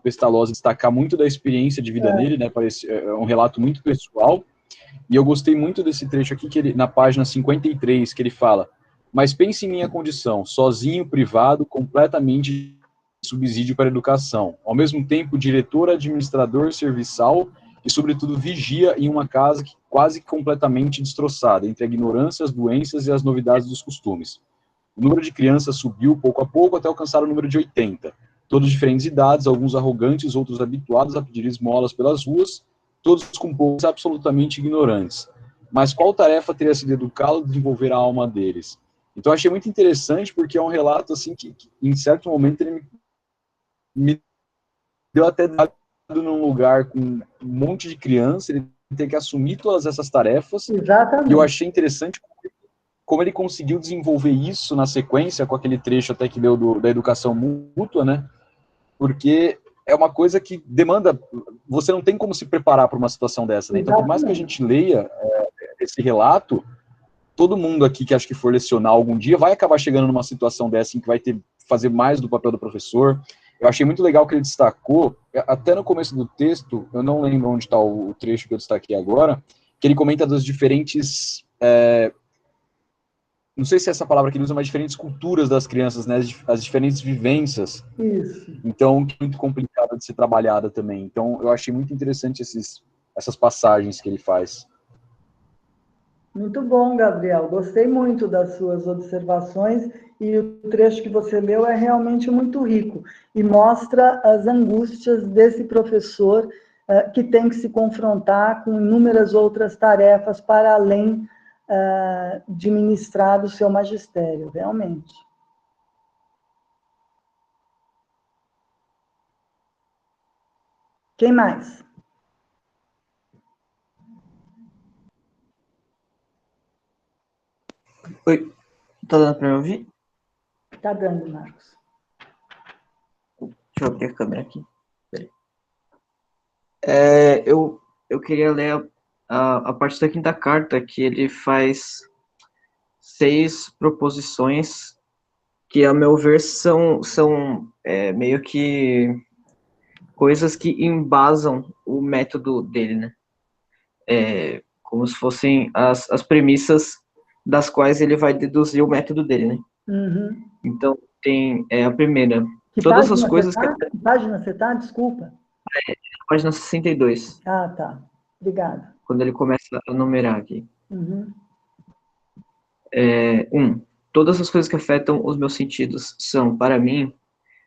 Pestalozzi destacar muito da experiência de vida nele, né? É um relato muito pessoal, e eu gostei muito desse trecho aqui, que ele, na página 53, que ele fala: mas pense em minha condição, sozinho, privado, completamente subsídio para a educação, ao mesmo tempo diretor, administrador, serviçal e, sobretudo, vigia em uma casa quase completamente destroçada, entre a ignorância, as doenças e as novidades dos costumes. O número de crianças subiu pouco a pouco até alcançar o número de 80, todos de diferentes idades, alguns arrogantes, outros habituados a pedir esmolas pelas ruas, todos com poucos absolutamente ignorantes. Mas qual tarefa teria sido educá-los e desenvolver a alma deles? Então, eu achei muito interessante, porque é um relato, assim, que em certo momento, ele me deu até dado num lugar com um monte de criança, ele tem que assumir todas essas tarefas. Exatamente. E eu achei interessante como ele conseguiu desenvolver isso na sequência, com aquele trecho até que deu da educação mútua, né? Porque é uma coisa que demanda... Você não tem como se preparar para uma situação dessa, né? Então, por mais que a gente leia esse relato, todo mundo aqui que acho que for lecionar algum dia vai acabar chegando numa situação dessa em que vai ter que fazer mais do papel do professor. Eu achei muito legal que ele destacou, até no começo do texto, eu não lembro onde está o trecho que eu destaquei agora, que ele comenta das diferentes... não sei se é essa palavra que ele usa, mas diferentes culturas das crianças, né? As diferentes vivências. Isso. Então, que é muito complicado de ser trabalhada também. Então, eu achei muito interessante essas passagens que ele faz. Muito bom, Gabriel. Gostei muito das suas observações e o trecho que você leu é realmente muito rico e mostra as angústias desse professor que tem que se confrontar com inúmeras outras tarefas para além de ministrar o seu magistério, realmente. Quem mais? Oi, tá dando para me ouvir? Está dando, Marcos. Deixa eu abrir a câmera aqui. Eu queria ler a parte da quinta carta, que ele faz 6 proposições que, a meu ver, são meio que coisas que embasam o método dele, né? Como se fossem as premissas das quais ele vai deduzir o método dele, né? Uhum. Então, tem a primeira. Que Todas as página coisas você tá? Que página você está? Desculpa. Página 62, Ah, tá. Obrigada. quando ele começa a numerar aqui. Uhum. 1. Todas as coisas que afetam os meus sentidos são, para mim,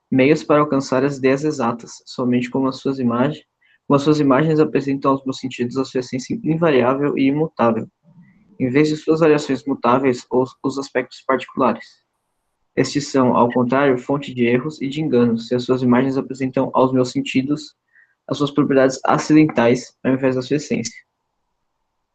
meios para alcançar as ideias exatas, somente como as suas imagens apresentam aos meus sentidos a sua essência invariável e imutável, em vez de suas variações mutáveis ou os aspectos particulares. Estes são, ao contrário, fonte de erros e de enganos, se as suas imagens apresentam aos meus sentidos as suas propriedades acidentais, ao invés da sua essência.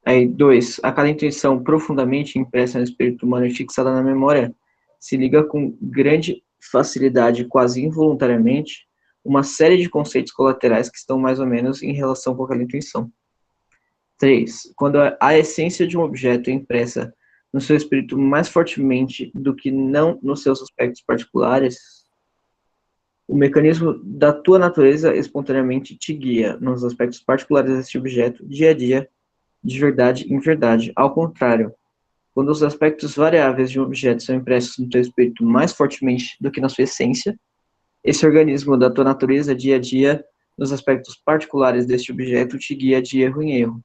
Aí, 2. A cada intenção profundamente impressa no espírito humano e fixada na memória, se liga com grande facilidade, quase involuntariamente, uma série de conceitos colaterais que estão mais ou menos em relação com aquela intenção. 3. Quando a essência de um objeto é impressa no seu espírito mais fortemente do que não nos seus aspectos particulares, o mecanismo da tua natureza espontaneamente te guia nos aspectos particulares deste objeto, dia a dia, de verdade em verdade. Ao contrário, quando os aspectos variáveis de um objeto são impressos no teu espírito mais fortemente do que na sua essência, esse organismo da tua natureza, dia a dia, nos aspectos particulares deste objeto, te guia de erro em erro.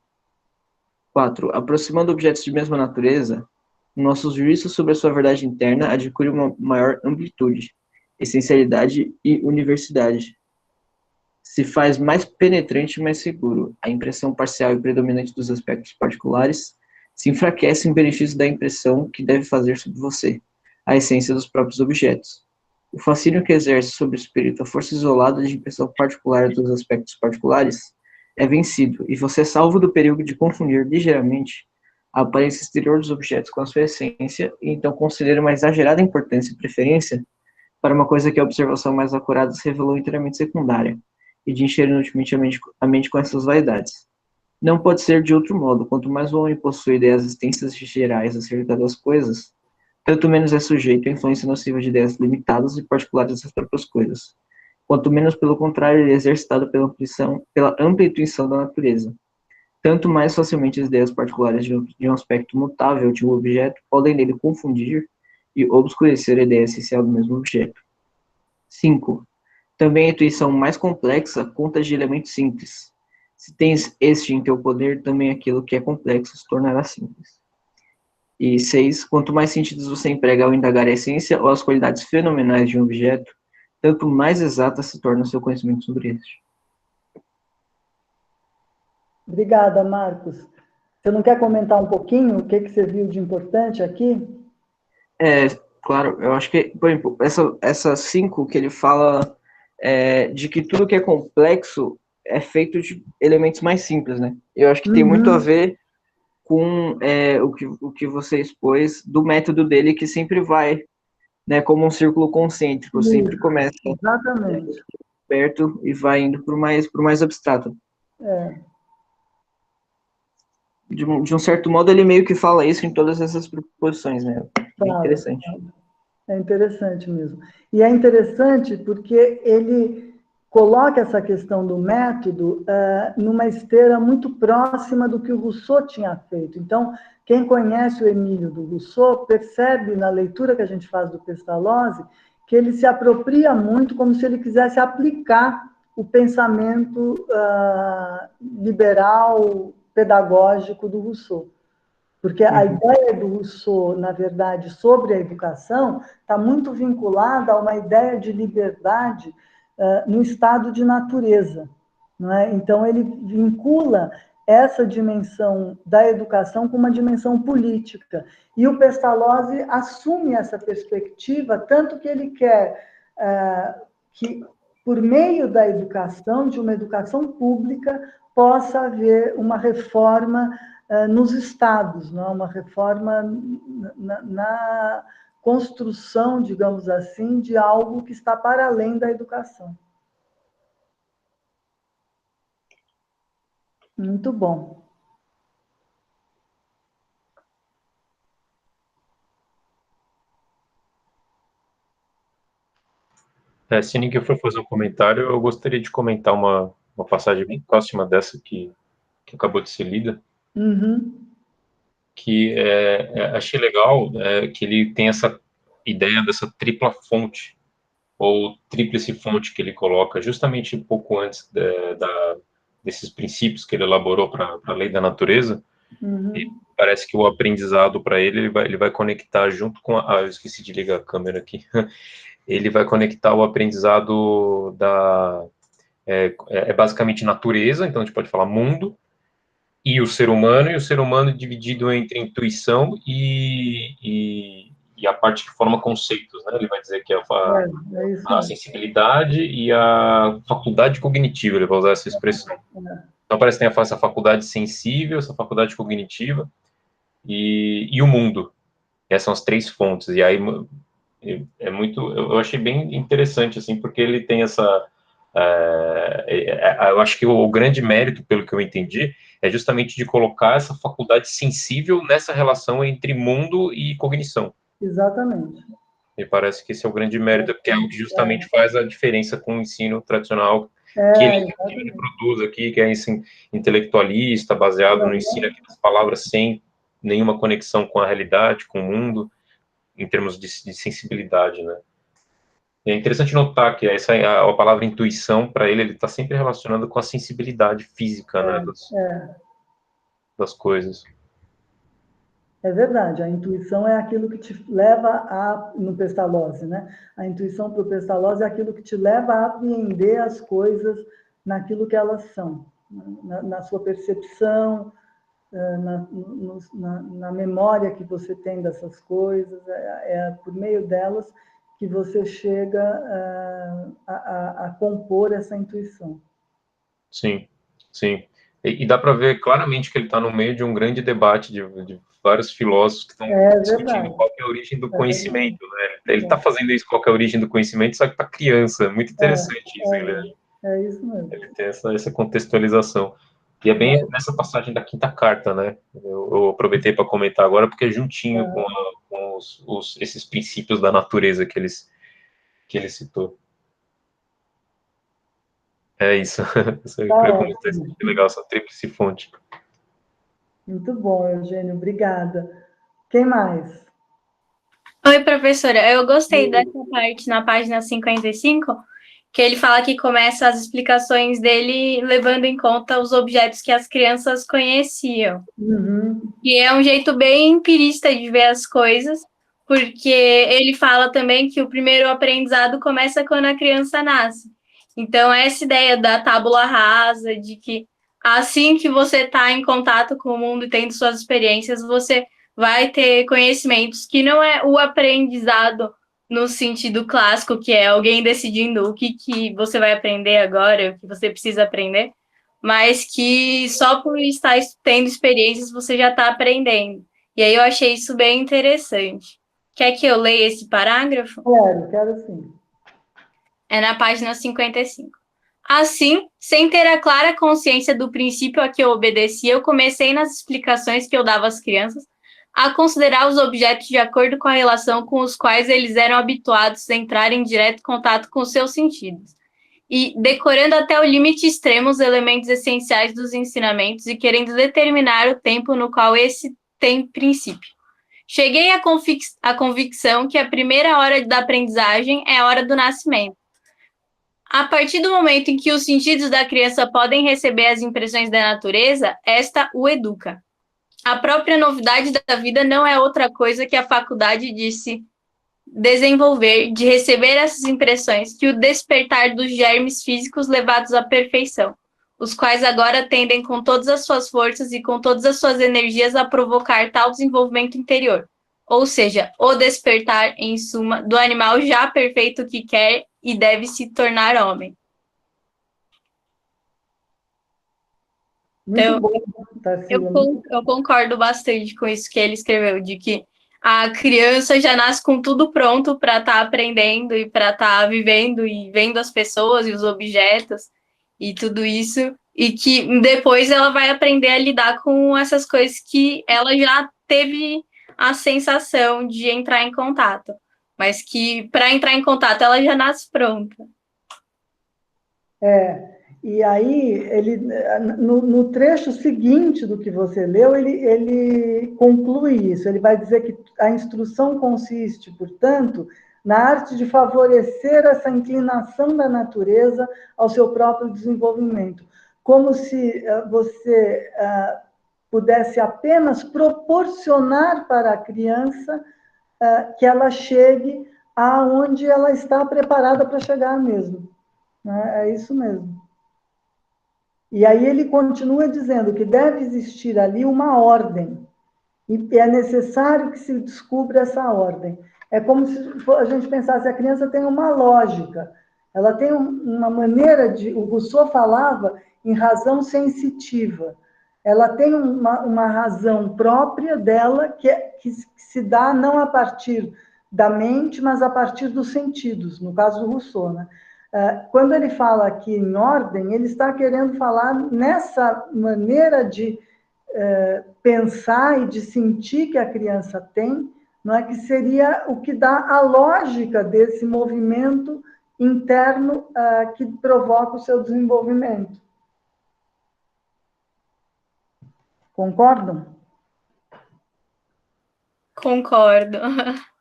4. Aproximando objetos de mesma natureza, nossos juízos sobre a sua verdade interna adquirem uma maior amplitude, essencialidade e universidade. Se faz mais penetrante e mais seguro. A impressão parcial e predominante dos aspectos particulares se enfraquece em benefício da impressão que deve fazer sobre você, a essência dos próprios objetos. O fascínio que exerce sobre o espírito a força isolada de impressão particular dos aspectos particulares é vencido, e você é salvo do perigo de confundir ligeiramente a aparência exterior dos objetos com a sua essência, e então conceder uma exagerada importância e preferência para uma coisa que a observação mais acurada se revelou inteiramente secundária, e de encher inutilmente a mente com essas vaidades. Não pode ser de outro modo. Quanto mais o homem possui ideias extensas e gerais acerca das coisas, tanto menos é sujeito à influência nociva de ideias limitadas e particulares das próprias coisas. Quanto menos, pelo contrário, ele é exercitado pela ampla intuição da natureza. Tanto mais facilmente as ideias particulares de um aspecto mutável de um objeto podem nele confundir e obscurecer a ideia essencial do mesmo objeto. 5. Também a intuição mais complexa conta de elementos simples. Se tens este em teu poder, também aquilo que é complexo se tornará simples. E 6. Quanto mais sentidos você emprega ao indagar a essência ou as qualidades fenomenais de um objeto, tanto mais exata se torna o seu conhecimento sobre este. Obrigada, Marcos. Você não quer comentar um pouquinho o que você viu de importante aqui? Claro, eu acho que, por exemplo, essas 5 que ele fala de que tudo que é complexo é feito de elementos mais simples, né? Eu acho que tem muito a ver com o que você expôs do método dele, que sempre vai, né, como um círculo concêntrico, sempre começa exatamente perto e vai indo para o mais abstrato. De um certo modo, ele meio que fala isso em todas essas proposições, né? É interessante. É interessante mesmo. E é interessante porque ele coloca essa questão do método numa esteira muito próxima do que o Rousseau tinha feito. Então, quem conhece o Emílio do Rousseau percebe na leitura que a gente faz do Pestalozzi que ele se apropria muito como se ele quisesse aplicar o pensamento liberal, pedagógico do Rousseau. Porque a ideia do Rousseau, na verdade, sobre a educação, está muito vinculada a uma ideia de liberdade no estado de natureza. Não é? Então, ele vincula essa dimensão da educação com uma dimensão política. E o Pestalozzi assume essa perspectiva, tanto que ele quer que, por meio da educação, de uma educação pública, possa haver uma reforma nos estados, não é? Uma reforma na construção, digamos assim, de algo que está para além da educação. Muito bom. Se ninguém for fazer um comentário, eu gostaria de comentar uma passagem bem próxima dessa que acabou de ser lida, que achei legal que ele tem essa ideia dessa tripla fonte, ou tríplice fonte que ele coloca, justamente um pouco antes desses princípios que ele elaborou para a lei da natureza. E parece que o aprendizado para ele vai conectar junto com eu esqueci de ligar a câmera aqui. Ele vai conectar o aprendizado basicamente natureza, então a gente pode falar mundo, e o ser humano dividido entre intuição e a parte que forma conceitos, né? Ele vai dizer que é a sensibilidade e a faculdade cognitiva, ele vai usar essa expressão. Então parece que tem essa faculdade sensível, essa faculdade cognitiva e o mundo. Essas são as três fontes. E aí eu achei bem interessante, assim, porque ele tem essa... eu acho que o grande mérito, pelo que eu entendi, é justamente de colocar essa faculdade sensível nessa relação entre mundo e cognição. Exatamente. Me parece que esse é o grande mérito, porque é o que justamente faz a diferença com o ensino tradicional que ele produz aqui, que é ensino intelectualista, baseado no ensino aqui das palavras sem nenhuma conexão com a realidade, com o mundo, em termos de sensibilidade, né? É interessante notar que a palavra intuição, para ele está sempre relacionado com a sensibilidade física, né, das coisas. É verdade, a intuição é aquilo que te leva no Pestalozzi, né? A intuição para o Pestalozzi é aquilo que te leva a apreender as coisas naquilo que elas são, na sua percepção, na memória que você tem dessas coisas, é por meio delas que você chega a compor essa intuição. Sim, sim. E dá para ver claramente que ele está no meio de um grande debate de vários filósofos que estão discutindo qual é a origem do conhecimento, né? Ele está fazendo isso, qual é a origem do conhecimento, só que para criança. Muito interessante isso, ele. É isso mesmo. Ele tem essa contextualização. E é bem nessa passagem da quinta carta, né? Eu aproveitei para comentar agora, porque é juntinho com esses princípios da natureza que ele citou. É isso. Que legal, essa tríplice fonte. Muito bom, Eugênio, obrigada. Quem mais? Oi, professora. Eu gostei dessa parte na página 55, que ele fala que começa as explicações dele levando em conta os objetos que as crianças conheciam. E é um jeito bem empirista de ver as coisas, porque ele fala também que o primeiro aprendizado começa quando a criança nasce. Então, essa ideia da tábula rasa, de que assim que você está em contato com o mundo e tendo suas experiências, você vai ter conhecimentos que não é o aprendizado no sentido clássico, que é alguém decidindo o que você vai aprender agora, o que você precisa aprender, mas que só por estar tendo experiências você já está aprendendo. E aí eu achei isso bem interessante. Quer que eu leia esse parágrafo? Quero sim. É na página 55. Assim, sem ter a clara consciência do princípio a que eu obedecia, eu comecei nas explicações que eu dava às crianças a considerar os objetos de acordo com a relação com os quais eles eram habituados a entrar em direto contato com seus sentidos, e decorando até o limite extremo os elementos essenciais dos ensinamentos e querendo determinar o tempo no qual esse tem princípio. Cheguei à convicção que a primeira hora da aprendizagem é a hora do nascimento. A partir do momento em que os sentidos da criança podem receber as impressões da natureza, esta o educa. A própria novidade da vida não é outra coisa que a faculdade de se desenvolver, de receber essas impressões, que o despertar dos germes físicos levados à perfeição, os quais agora tendem com todas as suas forças e com todas as suas energias a provocar tal desenvolvimento interior. Ou seja, o despertar, em suma, do animal já perfeito que quer e deve se tornar homem. Muito Então, bom, Tarsila. eu concordo bastante com isso que ele escreveu, de que a criança já nasce com tudo pronto para estar aprendendo e para estar vivendo e vendo as pessoas e os objetos e tudo isso, e que depois ela vai aprender a lidar com essas coisas que ela já teve a sensação de entrar em contato, mas que para entrar em contato ela já nasce pronta. E aí, no trecho seguinte do que você leu, ele conclui isso. Ele vai dizer que a instrução consiste, portanto, na arte de favorecer essa inclinação da natureza ao seu próprio desenvolvimento, como se você pudesse apenas proporcionar para a criança que ela chegue aonde ela está preparada para chegar mesmo. Né? É isso mesmo. E aí ele continua dizendo que deve existir ali uma ordem, e é necessário que se descubra essa ordem. É como se a gente pensasse, a criança tem uma lógica, ela tem uma maneira de... O Rousseau falava em razão sensitiva. Ela tem uma razão própria dela, que se dá não a partir da mente, mas a partir dos sentidos, no caso do Rousseau, né? Quando ele fala aqui em ordem, ele está querendo falar nessa maneira de pensar e de sentir que a criança tem, não é, que seria o que dá a lógica desse movimento interno que provoca o seu desenvolvimento. Concordam? Concordo.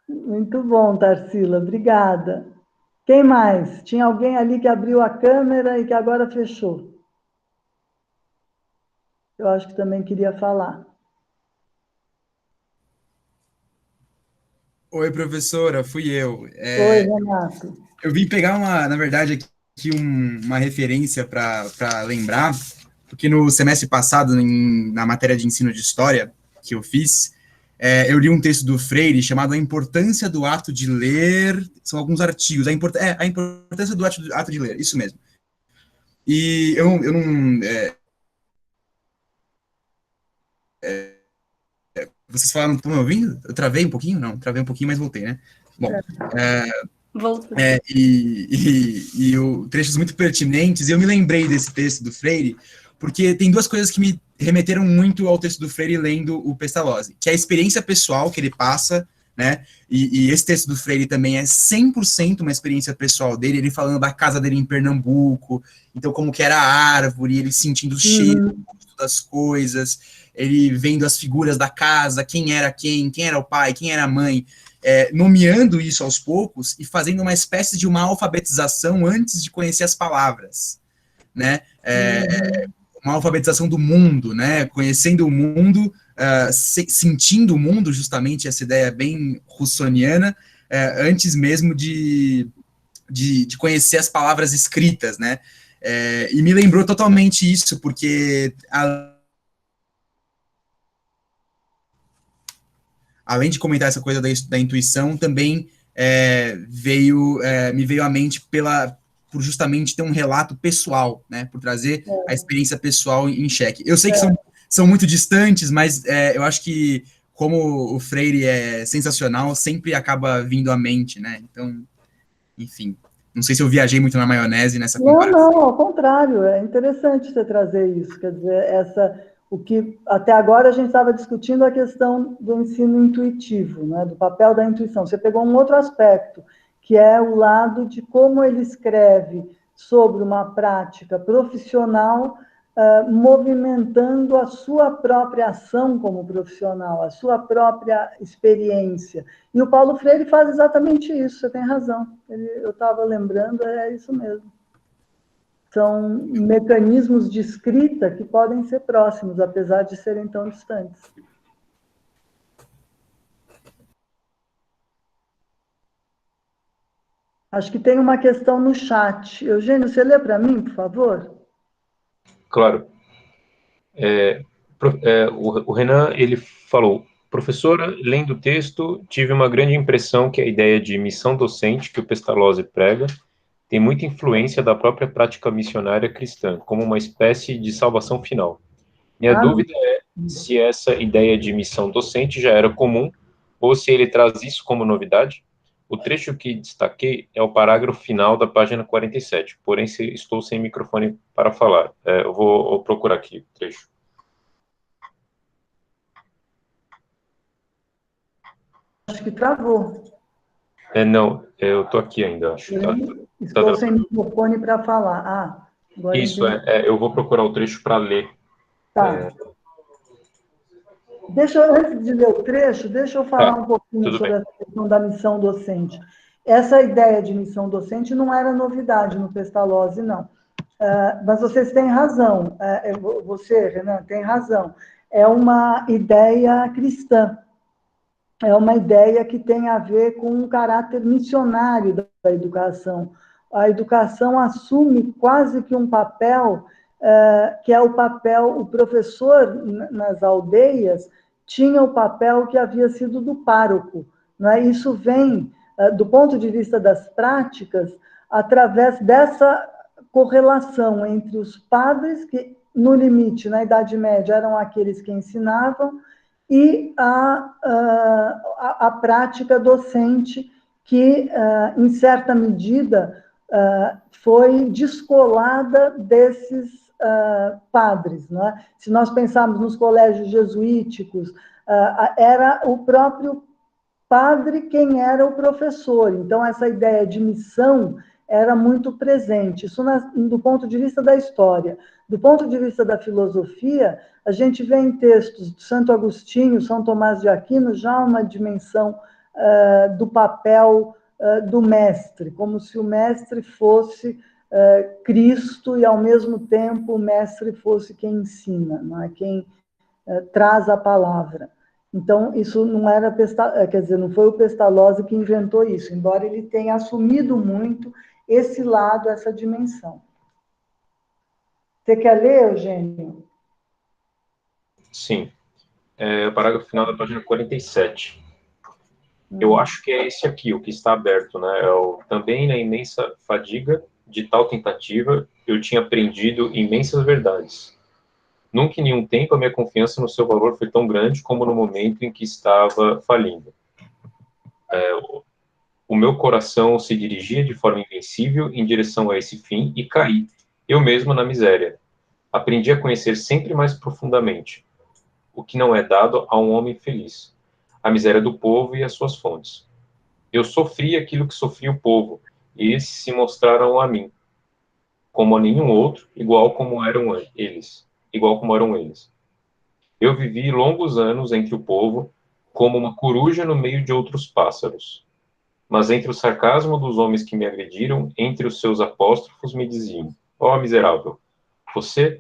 Muito bom, Tarsila, obrigada. Quem mais? Tinha alguém ali que abriu a câmera e que agora fechou. Eu acho que também queria falar. Oi, professora, fui eu. Oi, Renato. Eu vim pegar na verdade, aqui uma referência para lembrar, porque no semestre passado, na matéria de ensino de história que eu fiz, eu li um texto do Freire chamado A Importância do Ato de Ler, são alguns artigos, a importância do ato de ler, isso mesmo. E eu não... vocês falaram, estão me ouvindo? Eu travei um pouquinho? Não, travei um pouquinho, mas voltei, né? Bom, e trechos muito pertinentes, e eu me lembrei desse texto do Freire, porque tem duas coisas que me remeteram muito ao texto do Freire lendo o Pestalozzi, que é a experiência pessoal que ele passa, né, e esse texto do Freire também é 100% uma experiência pessoal dele, ele falando da casa dele em Pernambuco, então como que era a árvore, ele sentindo o cheiro das coisas, ele vendo as figuras da casa, quem era o pai, quem era a mãe, nomeando isso aos poucos e fazendo uma espécie de uma alfabetização antes de conhecer as palavras, né? Uma alfabetização do mundo, né? Conhecendo o mundo, sentindo o mundo, justamente essa ideia bem russoniana, antes mesmo de conhecer as palavras escritas, né? E me lembrou totalmente isso, porque além de comentar essa coisa da intuição, também me veio à mente por justamente ter um relato pessoal, né, por trazer a experiência pessoal em xeque. Eu sei que são muito distantes, mas eu acho que, como o Freire é sensacional, sempre acaba vindo à mente, né, então, enfim, não sei se eu viajei muito na maionese nessa comparação. Não, ao contrário, é interessante você trazer isso, quer dizer, o que até agora a gente estava discutindo a questão do ensino intuitivo, né, do papel da intuição. Você pegou um outro aspecto, que é o lado de como ele escreve sobre uma prática profissional, movimentando a sua própria ação como profissional, a sua própria experiência. E o Paulo Freire faz exatamente isso, você tem razão. Eu estava lembrando, é isso mesmo. São mecanismos de escrita que podem ser próximos, apesar de serem tão distantes. Acho que tem uma questão no chat. Eugênio, você lê para mim, por favor? Claro. O Renan, ele falou, professora, lendo o texto, tive uma grande impressão que a ideia de missão docente que o Pestalozzi prega tem muita influência da própria prática missionária cristã, como uma espécie de salvação final. Minha dúvida é se essa ideia de missão docente já era comum ou se ele traz isso como novidade. O trecho que destaquei é o parágrafo final da página 47, porém estou sem microfone para falar. Eu vou procurar aqui o trecho. Acho que travou. Não, eu estou aqui ainda, acho. Estou sem microfone para falar. Agora isso, eu vou procurar o trecho para ler. Tá. Antes de ler o trecho, deixa eu falar um pouquinho sobre a questão da missão docente. Essa ideia de missão docente não era novidade no Pestalozzi, não. Mas vocês têm razão. Você, Renan, tem razão. É uma ideia cristã. É uma ideia que tem a ver com um caráter missionário da educação. A educação assume quase que um papel que é o professor nas aldeias tinha o papel que havia sido do pároco. Né? Isso vem, do ponto de vista das práticas, através dessa correlação entre os padres, que, no limite, na Idade Média, eram aqueles que ensinavam, e a prática docente, que, em certa medida, foi descolada desses padres. Né? Se nós pensarmos nos colégios jesuíticos, era o próprio padre quem era o professor. Então, essa ideia de missão era muito presente. Isso do ponto de vista da história. Do ponto de vista da filosofia, a gente vê em textos de Santo Agostinho, São Tomás de Aquino, já uma dimensão do papel do mestre, como se o mestre fosse Cristo e, ao mesmo tempo, o mestre fosse quem ensina, não é? Quem traz a palavra. Então, isso não era, quer dizer, não foi o Pestalozzi que inventou isso, embora ele tenha assumido muito esse lado, essa dimensão. Você quer ler, Eugênio? Sim. O parágrafo final da página 47. Eu acho que é esse aqui, o que está aberto, né? Também na imensa fadiga de tal tentativa, eu tinha aprendido imensas verdades. Nunca em nenhum tempo a minha confiança no seu valor foi tão grande como no momento em que estava falindo. O meu coração se dirigia de forma invencível em direção a esse fim e caí, eu mesmo, na miséria. Aprendi a conhecer sempre mais profundamente o que não é dado a um homem feliz, a miséria do povo e as suas fontes. Eu sofri aquilo que sofria o povo, e esses se mostraram a mim, como a nenhum outro, igual como eram eles. Eu vivi longos anos entre o povo, como uma coruja no meio de outros pássaros. Mas entre o sarcasmo dos homens que me agrediram, entre os seus apóstrofos me diziam: ó miserável, você,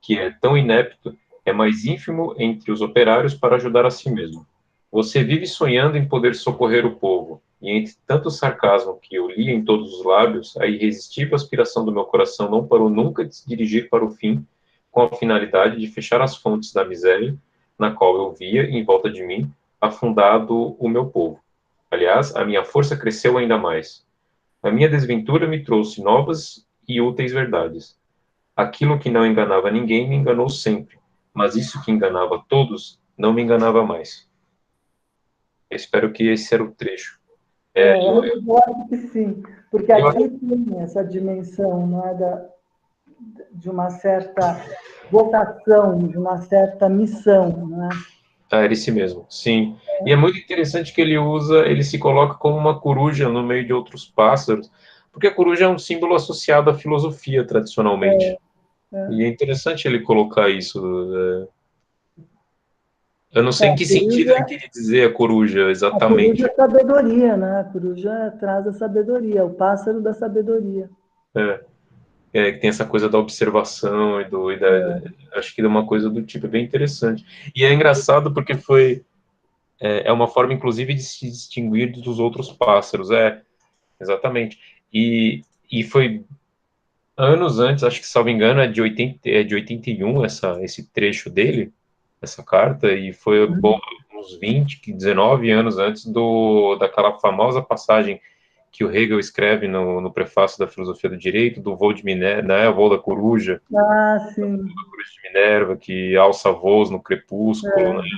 que é tão inepto, é mais ínfimo entre os operários para ajudar a si mesmo. Você vive sonhando em poder socorrer o povo, e entre tanto sarcasmo que eu li em todos os lábios, a irresistível aspiração do meu coração não parou nunca de se dirigir para o fim, com a finalidade de fechar as fontes da miséria, na qual eu via, em volta de mim, afundado o meu povo. Aliás, a minha força cresceu ainda mais. A minha desventura me trouxe novas e úteis verdades. Aquilo que não enganava ninguém me enganou sempre, mas isso que enganava todos não me enganava mais. Eu espero que esse era o trecho. Eu acho que sim, porque aqui tem essa dimensão, não é, de uma certa vocação, de uma certa missão, não é? Era esse mesmo, sim. E é muito interessante que ele se coloca como uma coruja no meio de outros pássaros, porque a coruja é um símbolo associado à filosofia, tradicionalmente. E é interessante ele colocar isso. Eu não sei em que sentido ele queria dizer a coruja, exatamente. A coruja é sabedoria, né? A coruja traz a sabedoria, o pássaro da sabedoria. Que tem essa coisa da observação acho que é uma coisa do tipo bem interessante. E é engraçado porque é uma forma, inclusive, de se distinguir dos outros pássaros. exatamente. E foi anos antes, acho que, salvo engano, é de 81 esse trecho dele, essa carta, e foi uns 19 anos antes daquela famosa passagem que o Hegel escreve no prefácio da Filosofia do Direito, do voo de Minerva, né, o voo da coruja, Ah, sim. a coruja de Minerva, que alça voos no crepúsculo, né,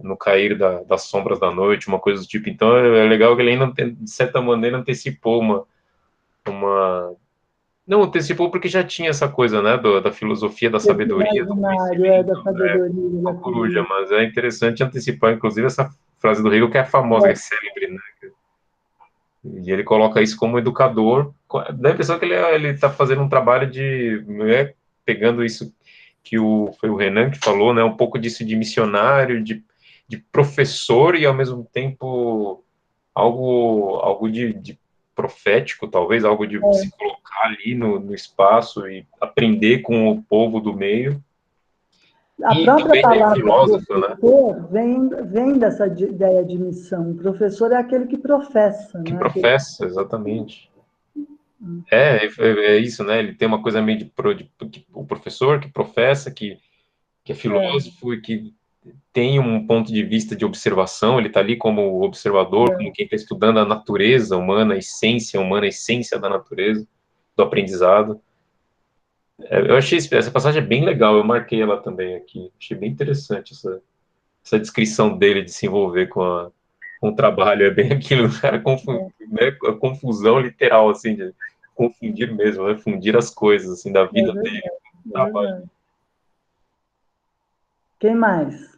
no cair das sombras da noite, uma coisa do tipo. Então, é legal que ele ainda, de certa maneira, antecipou não antecipou porque já tinha essa coisa, né, da filosofia da Esse sabedoria, do imaginário, da conhecimento, sabedoria, uma da coruja, mas é interessante antecipar, inclusive, essa frase do Hegel, que é famosa, que é célebre, né, e ele coloca isso como educador, dá a impressão que ele está fazendo um trabalho pegando isso que foi o Renan que falou, né, um pouco disso de missionário, de professor e, ao mesmo tempo, algo de profético, talvez, algo de se colocar ali no espaço e aprender com o povo do meio. A E própria também tem palavra filósofo, né? professor vem dessa ideia de missão. O professor é aquele que professa, Que né? professa, exatamente. É isso, né? Ele tem uma coisa meio o professor que professa, que é filósofo e que tem um ponto de vista de observação, ele está ali como observador, como quem está estudando a natureza humana, a essência humana, a essência da natureza, do aprendizado. Eu achei essa passagem bem legal, eu marquei ela também aqui. Achei bem interessante essa descrição dele de se envolver com o trabalho. É bem aquilo, cara, né, a confusão literal, assim, de confundir mesmo, né? Fundir as coisas, assim, da vida dele com o trabalho. Quem mais?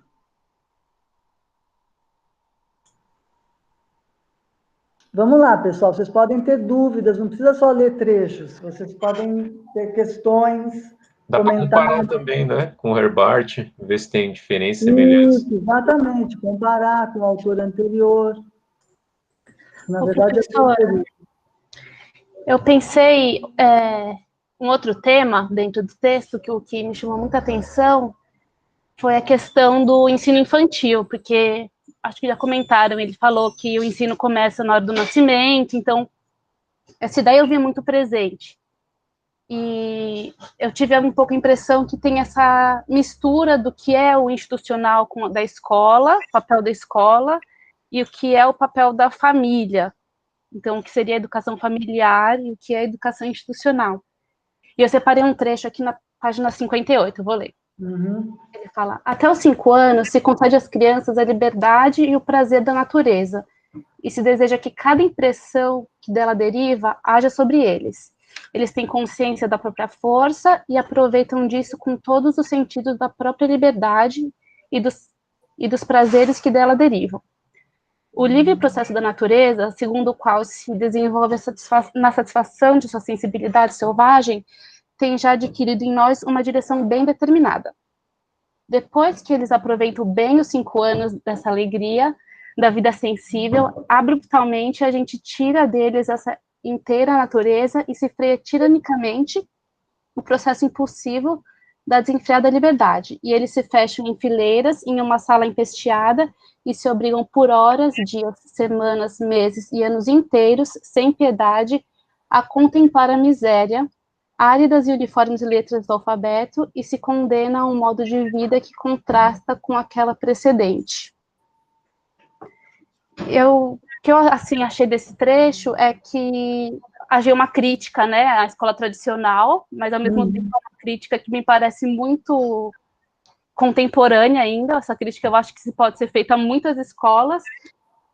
Vamos lá, pessoal, vocês podem ter dúvidas, não precisa só ler trechos, vocês podem ter questões, Dá para comparar também, né, com o Herbart, ver se tem diferença, semelhança. Isso, exatamente, comparar com o autor anterior. Na verdade, eu pensei um outro tema dentro do texto que o que me chamou muita atenção foi a questão do ensino infantil, porque acho que já comentaram, ele falou que o ensino começa na hora do nascimento, então essa ideia eu vi muito presente. E eu tive um pouco a impressão que tem essa mistura do que é o institucional da escola, o papel da escola, e o que é o papel da família. Então, o que seria a educação familiar e o que é a educação institucional. E eu separei um trecho aqui na página 58, eu vou ler. Ele fala: até os 5 anos se concede às crianças a liberdade e o prazer da natureza, e se deseja que cada impressão que dela deriva haja sobre eles. Eles têm consciência da própria força e aproveitam disso com todos os sentidos da própria liberdade e dos prazeres que dela derivam. O livre processo da natureza, segundo o qual se desenvolve na satisfação de sua sensibilidade selvagem, tem já adquirido em nós uma direção bem determinada. Depois que eles aproveitam bem os 5 anos dessa alegria, da vida sensível, abruptamente a gente tira deles essa inteira natureza e se freia tiranicamente o processo impulsivo da desenfreada liberdade, e eles se fecham em fileiras em uma sala empesteada e se obrigam por horas, dias, semanas, meses e anos inteiros, sem piedade, a contemplar a miséria, áridas e uniformes letras do alfabeto, e se condenam a um modo de vida que contrasta com aquela precedente. O que eu assim, achei desse trecho é que havia uma crítica, né, à escola tradicional, mas ao mesmo tempo uma crítica que me parece muito contemporânea ainda. Essa crítica eu acho que pode ser feita a muitas escolas,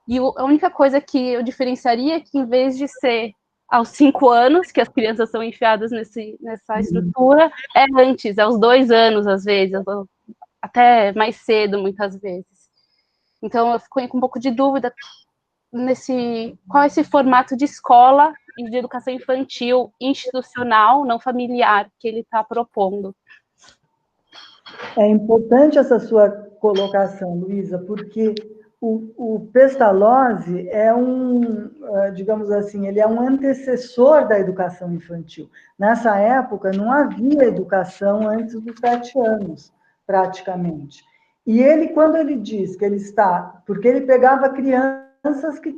e a única coisa que eu diferenciaria é que, em vez de ser aos 5 anos, que as crianças são enfiadas nessa estrutura, é antes, aos 2 anos, às vezes, até mais cedo, muitas vezes. Então, eu fico com um pouco de dúvida qual é esse formato de escola e de educação infantil institucional, não familiar, que ele está propondo. É importante essa sua colocação, Luísa, porque o Pestalozzi é digamos assim, ele é um antecessor da educação infantil. Nessa época, não havia educação antes dos 7 anos, praticamente. E ele, quando ele diz que ele está... Porque ele pegava crianças que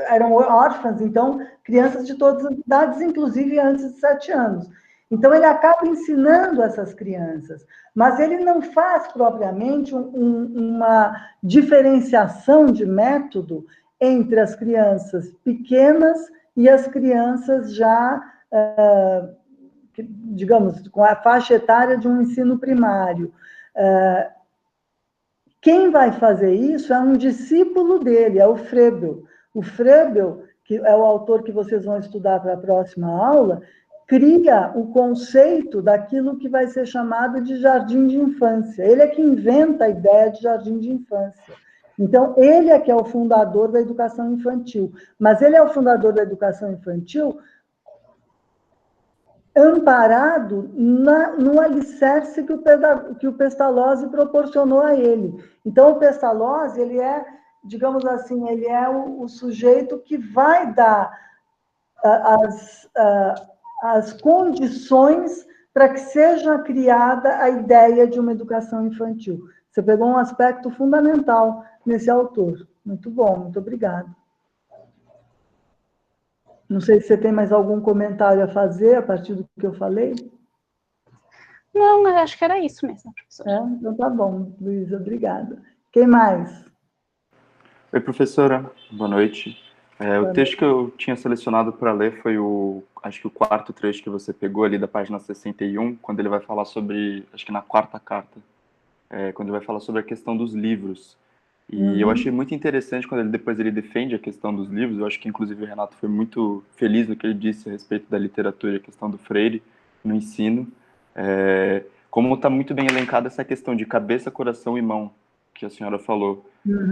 eram órfãs, então, crianças de todas as idades, inclusive antes de 7 anos. Então, ele acaba ensinando essas crianças, mas ele não faz propriamente uma diferenciação de método entre as crianças pequenas e as crianças já, digamos, com a faixa etária de um ensino primário. Quem vai fazer isso é um discípulo dele, é o Froebel. O Froebel, que é o autor que vocês vão estudar para a próxima aula, cria o conceito daquilo que vai ser chamado de jardim de infância. Ele é que inventa a ideia de jardim de infância. Então, ele é que é o fundador da educação infantil. Mas ele é o fundador da educação infantil amparado no alicerce que o Pestalozzi proporcionou a ele. Então, o Pestalozzi, ele é, digamos assim, ele é o sujeito que vai dar as condições para que seja criada a ideia de uma educação infantil. Você pegou um aspecto fundamental nesse autor. Muito bom, muito obrigada. Não sei se você tem mais algum comentário a fazer a partir do que eu falei. Não, eu acho que era isso mesmo, professora. Então tá bom, Luísa, obrigada. Quem mais? Oi, professora, boa noite. O texto que eu tinha selecionado para ler foi acho que o quarto trecho que você pegou ali da página 61, quando ele vai falar sobre, acho que na quarta carta, quando ele vai falar sobre a questão dos livros. E eu achei muito interessante quando depois ele defende a questão dos livros. Eu acho que, inclusive, o Renato foi muito feliz no que ele disse a respeito da literatura e a questão do Freire no ensino. Como está muito bem elencada essa questão de cabeça, coração e mão, que a senhora falou.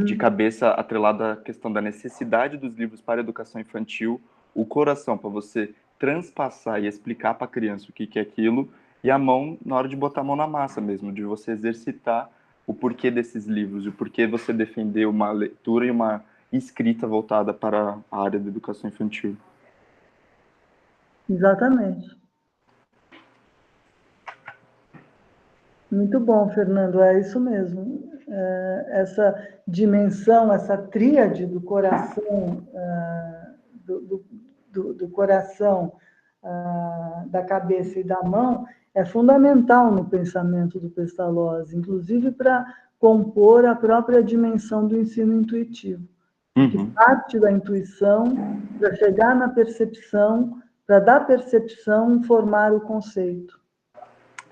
De cabeça atrelada à questão da necessidade dos livros para a educação infantil, o coração para você transpassar e explicar para a criança o que é aquilo, e a mão na hora de botar a mão na massa mesmo, de você exercitar o porquê desses livros, o porquê você defender uma leitura e uma escrita voltada para a área da educação infantil. Exatamente. Muito bom, Fernando, é isso mesmo. Essa dimensão, essa tríade do coração, do coração, da cabeça e da mão, é fundamental no pensamento do Pestalozzi, inclusive para compor a própria dimensão do ensino intuitivo, que parte da intuição para chegar na percepção, para da percepção formar o conceito.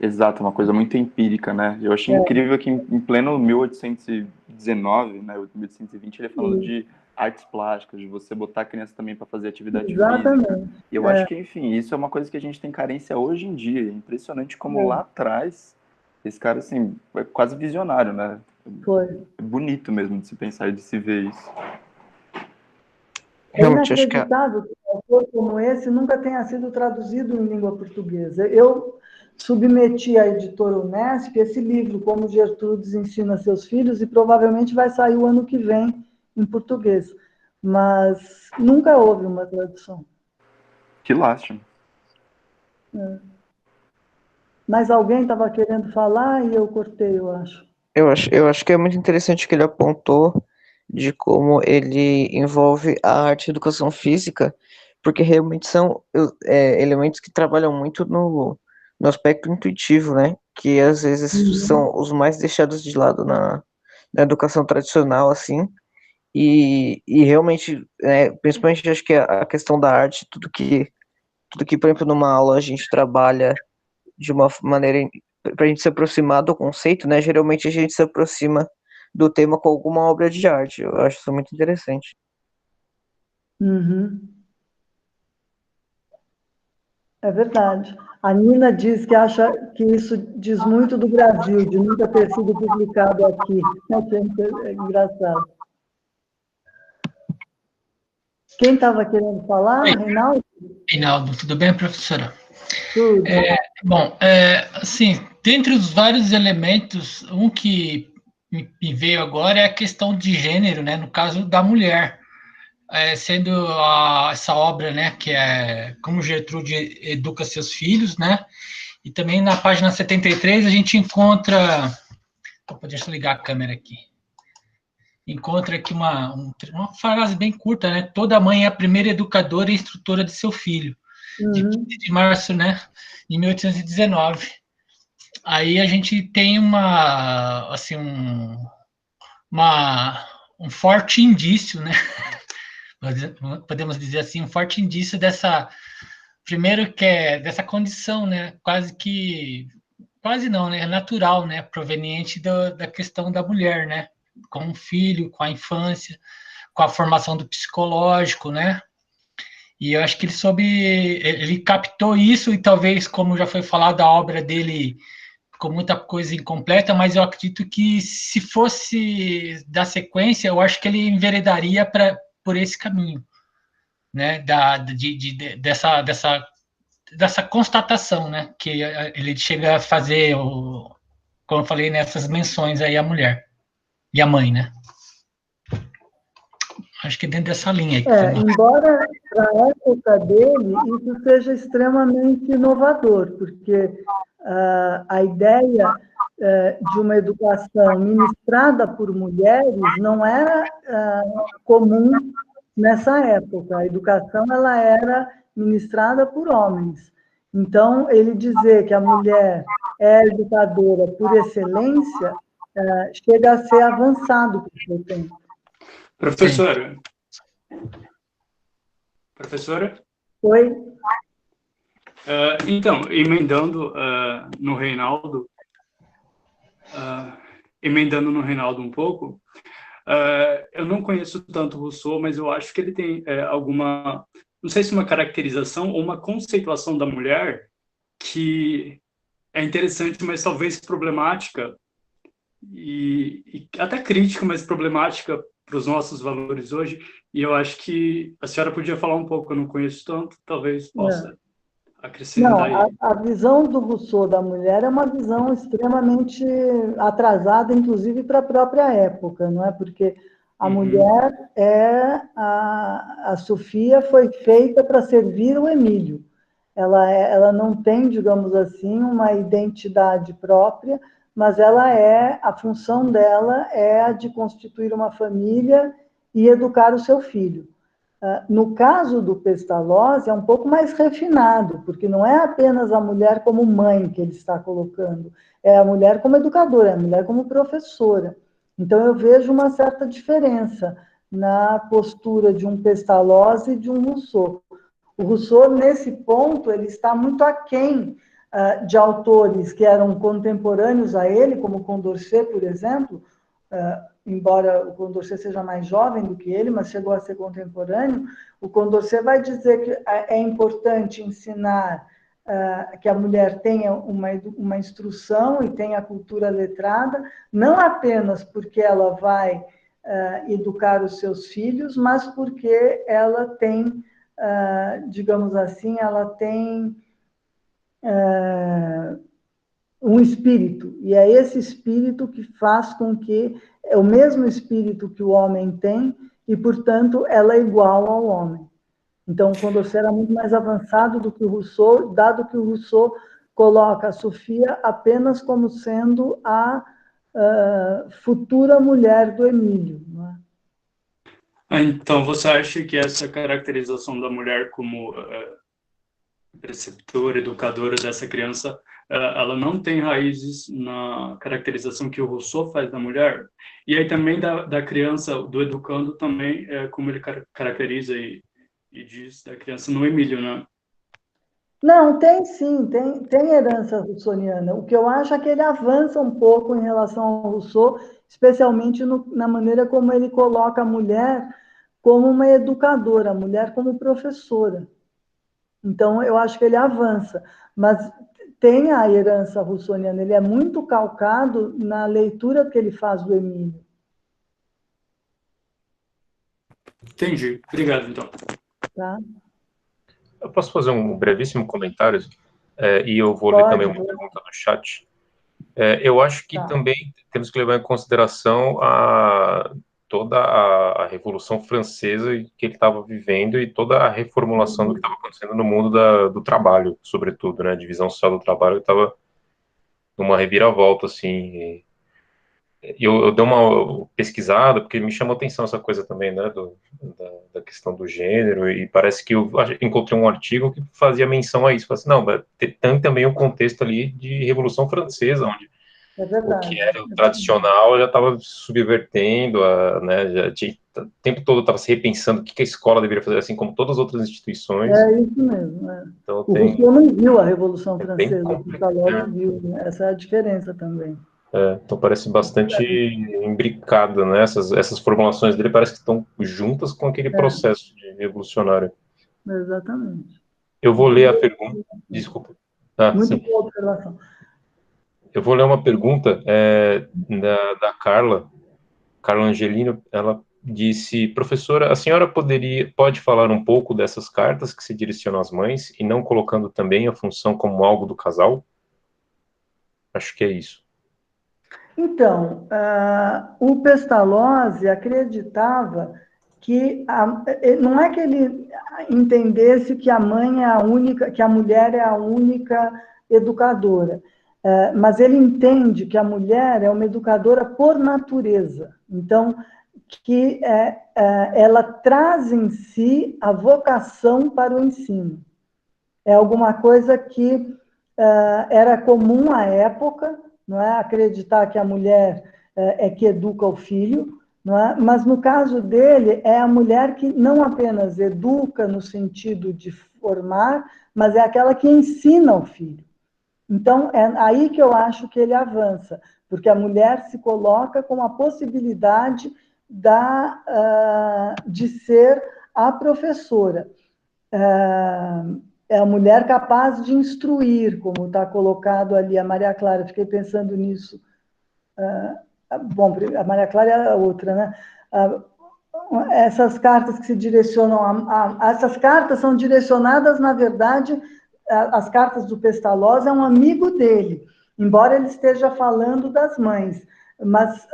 Exato, uma coisa muito empírica, né? Eu achei incrível que em pleno 1819, né, 1820, ele falando de artes plásticas, de você botar a criança também para fazer atividade física. E eu acho que, enfim, isso é uma coisa que a gente tem carência hoje em dia. É impressionante como lá atrás, esse cara, assim, é quase visionário, né? É bonito mesmo de se pensar e de se ver isso. É inacreditável que um autor como esse nunca tenha sido traduzido em língua portuguesa. Eu submeti à editora Unesp esse livro, Como Gertrudes Ensina Seus Filhos, e provavelmente vai sair o ano que vem em português. Mas nunca houve uma tradução. Que lástima. Mas alguém estava querendo falar e eu cortei, eu acho. Eu acho que é muito interessante o que ele apontou de como ele envolve a arte e a educação física, porque realmente são elementos que trabalham muito no aspecto intuitivo, né? Que às vezes são os mais deixados de lado na educação tradicional, assim. E realmente, principalmente acho que a questão da arte, tudo que, por exemplo, numa aula a gente trabalha de uma maneira para a gente se aproximar do conceito, né? Geralmente a gente se aproxima do tema com alguma obra de arte. Eu acho isso muito interessante. É verdade. A Nina diz que acha que isso diz muito do Brasil, de nunca ter sido publicado aqui. É engraçado. Quem estava querendo falar? Reinaldo? Reinaldo, tudo bem, professora? Tudo. Assim, dentre os vários elementos, um que me veio agora é a questão de gênero, né? No caso da mulher. Sendo essa obra, né, que é Como Gertrude Educa Seus Filhos, né, e também na página 73 a gente encontra, deixa eu ligar a câmera aqui, encontra aqui uma frase bem curta, né? Toda mãe é a primeira educadora e instrutora de seu filho, de 15 de março, né, de 1819. Aí a gente tem um forte indício, né? Podemos dizer assim, um forte indício primeiro que é dessa condição, né? Quase não, né? Natural, né? Proveniente da questão da mulher, né? Com o filho, com a infância, com a formação do psicológico, né? E eu acho que ele captou isso e talvez, como já foi falado, a obra dele com muita coisa incompleta, mas eu acredito que se fosse da sequência, eu acho que ele enveredaria por esse caminho, né? Dessa constatação, né? Que ele chega a fazer, como eu falei, nessas menções aí à mulher e à mãe, né? Acho que é dentro dessa linha. Embora para a época dele isso seja extremamente inovador, porque a ideia de uma educação ministrada por mulheres não era comum nessa época. A educação ela era ministrada por homens. Então, ele dizer que a mulher é educadora por excelência chega a ser avançado para o seu tempo. Professora? Professora? Oi? Então, emendando no Reinaldo, um pouco, eu não conheço tanto Rousseau, mas eu acho que ele tem alguma, não sei se uma caracterização ou uma conceituação da mulher que é interessante, mas talvez problemática, e até crítica, mas problemática para os nossos valores hoje, e eu acho que a senhora podia falar um pouco, eu não conheço tanto, talvez possa acrescentar aí. A visão do Rousseau da mulher é uma visão extremamente atrasada, inclusive para a própria época, não é? Porque a mulher a Sofia foi feita para servir o Emílio. Ela não tem, digamos assim, uma identidade própria, mas a função dela é a de constituir uma família e educar o seu filho. No caso do Pestalozzi, é um pouco mais refinado, porque não é apenas a mulher como mãe que ele está colocando, é a mulher como educadora, é a mulher como professora. Então, eu vejo uma certa diferença na postura de um Pestalozzi e de um Rousseau. O Rousseau, nesse ponto, ele está muito aquém de autores que eram contemporâneos a ele, como Condorcet, por exemplo, embora o Condorcet seja mais jovem do que ele, mas chegou a ser contemporâneo. O Condorcet vai dizer que é importante ensinar que a mulher tenha uma instrução e tenha a cultura letrada, não apenas porque ela vai educar os seus filhos, mas porque ela tem, digamos assim, ela tem um espírito, e é esse espírito que faz com que é o mesmo espírito que o homem tem, e, portanto, ela é igual ao homem. Então, o Condorcet era muito mais avançado do que o Rousseau, dado que o Rousseau coloca a Sofia apenas como sendo a futura mulher do Emílio. Não é? Então, você acha que essa caracterização da mulher como preceptora, educadora dessa criança, ela não tem raízes na caracterização que o Rousseau faz da mulher? E aí também da criança, do educando também, como ele caracteriza e diz da criança no Emílio, né? Não, tem sim, tem herança russoniana. O que eu acho é que ele avança um pouco em relação ao Rousseau, especialmente na maneira como ele coloca a mulher como uma educadora, a mulher como professora. Então, eu acho que ele avança, mas tem a herança russoniana, ele é muito calcado na leitura que ele faz do Emílio. Entendi. Obrigado, então. Tá? Eu posso fazer um brevíssimo comentário? E eu vou ler também uma pergunta no chat. Eu acho que também temos que levar em consideração toda a Revolução Francesa que ele estava vivendo e toda a reformulação do que estava acontecendo no mundo do trabalho, sobretudo, né? A divisão social do trabalho estava numa reviravolta, assim. eu dei uma pesquisada, porque me chamou atenção essa coisa também, né, da questão do gênero, e parece que eu encontrei um artigo que fazia menção a isso. Falei assim, não, tem também o contexto ali de Revolução Francesa, onde É o verdade. que era o tradicional já estava subvertendo, né, já tinha, o tempo todo estava se repensando o que a escola deveria fazer, assim como todas as outras instituições. É isso mesmo. É. Então, O Rousseau não viu a Revolução Francesa, o Pestalozzi viu, né? Essa é a diferença também. Então parece bastante imbricada, né? Essas formulações dele parece que estão juntas com aquele processo de revolucionário. Exatamente. Eu vou ler a pergunta. Desculpa. Muito sim. boa observação. Eu vou ler uma pergunta da Carla Angelino. Ela disse: professora, a senhora pode falar um pouco dessas cartas que se direcionam às mães e não colocando também a função como algo do casal? Acho que é isso. Então, o Pestalozzi acreditava que não é que ele entendesse que a mãe é a única, que a mulher é a única educadora, mas ele entende que a mulher é uma educadora por natureza. Então, que ela traz em si a vocação para o ensino. É alguma coisa que era comum à época, não é? Acreditar que a mulher é que educa o filho, não é? Mas no caso dele é a mulher que não apenas educa no sentido de formar, mas é aquela que ensina o filho. Então é aí que eu acho que ele avança, porque a mulher se coloca com a possibilidade de ser a professora. É a mulher capaz de instruir, como está colocado ali a Maria Clara. Fiquei pensando nisso. Bom, a Maria Clara é a outra, né? Essas cartas que se direcionam essas cartas são direcionadas, na verdade, as cartas do Pestalozzi é um amigo dele, embora ele esteja falando das mães, mas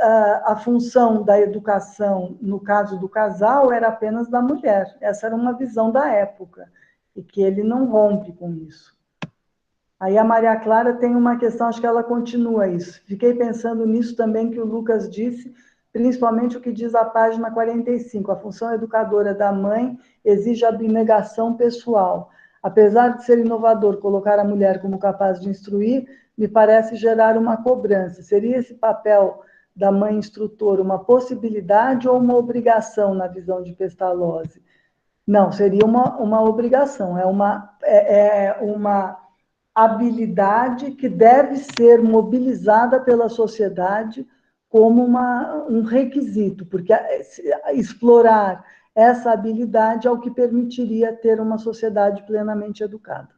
a função da educação, no caso do casal, era apenas da mulher. Essa era uma visão da época, e que ele não rompe com isso. Aí a Maria Clara tem uma questão, acho que ela continua isso. Fiquei pensando nisso também que o Lucas disse, principalmente o que diz a página 45. A função educadora da mãe exige abnegação pessoal. Apesar de ser inovador colocar a mulher como capaz de instruir, me parece gerar uma cobrança. Seria esse papel da mãe instrutora uma possibilidade ou uma obrigação na visão de Pestalozzi? Não, seria uma obrigação, é uma habilidade que deve ser mobilizada pela sociedade como um requisito, porque explorar essa habilidade é o que permitiria ter uma sociedade plenamente educada.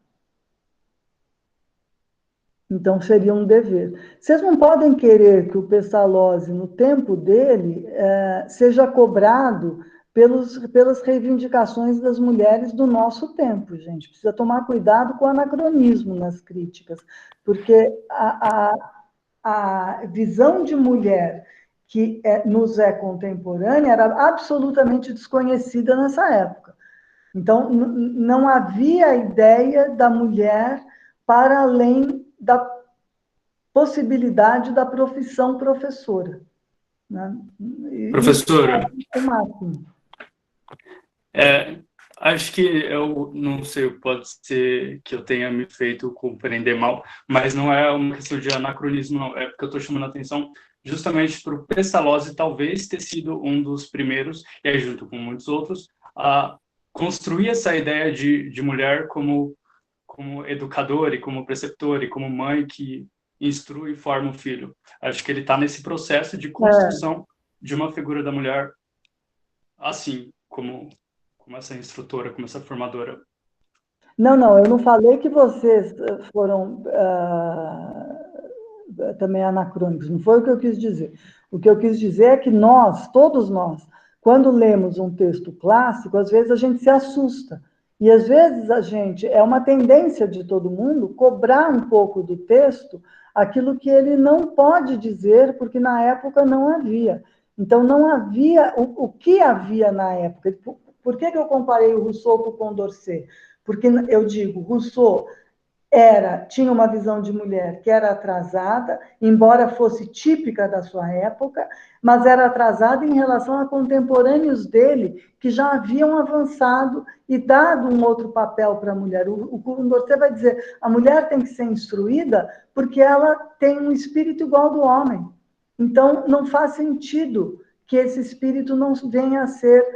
Então, seria um dever. Vocês não podem querer que o Pestalozzi, no tempo dele, seja cobrado pelas reivindicações das mulheres do nosso tempo, gente. Precisa tomar cuidado com o anacronismo nas críticas, porque a visão de mulher que nos é contemporânea era absolutamente desconhecida nessa época. Então, não havia a ideia da mulher para além da possibilidade da profissão professora. Né? Professora, o máximo. Acho que eu não sei, pode ser que eu tenha me feito compreender mal, mas não é uma questão de anacronismo, não. É porque eu estou chamando a atenção justamente para o Pestalozzi talvez ter sido um dos primeiros, e aí junto com muitos outros, a construir essa ideia de mulher como educadora e como preceptora e como mãe que instrui e forma o filho. Acho que ele está nesse processo de construção de uma figura da mulher assim, como essa instrutora, como essa formadora. Não, eu não falei que vocês foram também anacrônicos, não foi o que eu quis dizer. O que eu quis dizer é que nós, todos nós, quando lemos um texto clássico, às vezes a gente se assusta. E às vezes é uma tendência de todo mundo cobrar um pouco do texto aquilo que ele não pode dizer, porque na época não havia. Então, não havia o que havia na época. Por que eu comparei o Rousseau com o Condorcet? Porque eu digo, Rousseau tinha uma visão de mulher que era atrasada, embora fosse típica da sua época, mas era atrasada em relação a contemporâneos dele, que já haviam avançado e dado um outro papel para a mulher. O Condorcet vai dizer, a mulher tem que ser instruída porque ela tem um espírito igual ao do homem. Então, não faz sentido que esse espírito não venha a ser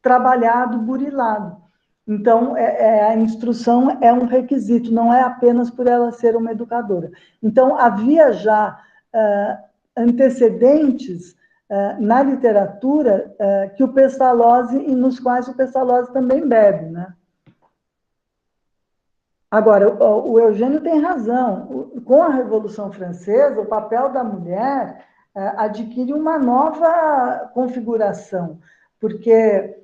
trabalhado, burilado. Então, a instrução é um requisito, não é apenas por ela ser uma educadora. Então, havia já antecedentes na literatura que o Pestalozzi, e nos quais o Pestalozzi também bebe, né? Agora, o Eugênio tem razão. Com a Revolução Francesa, o papel da mulher adquire uma nova configuração, porque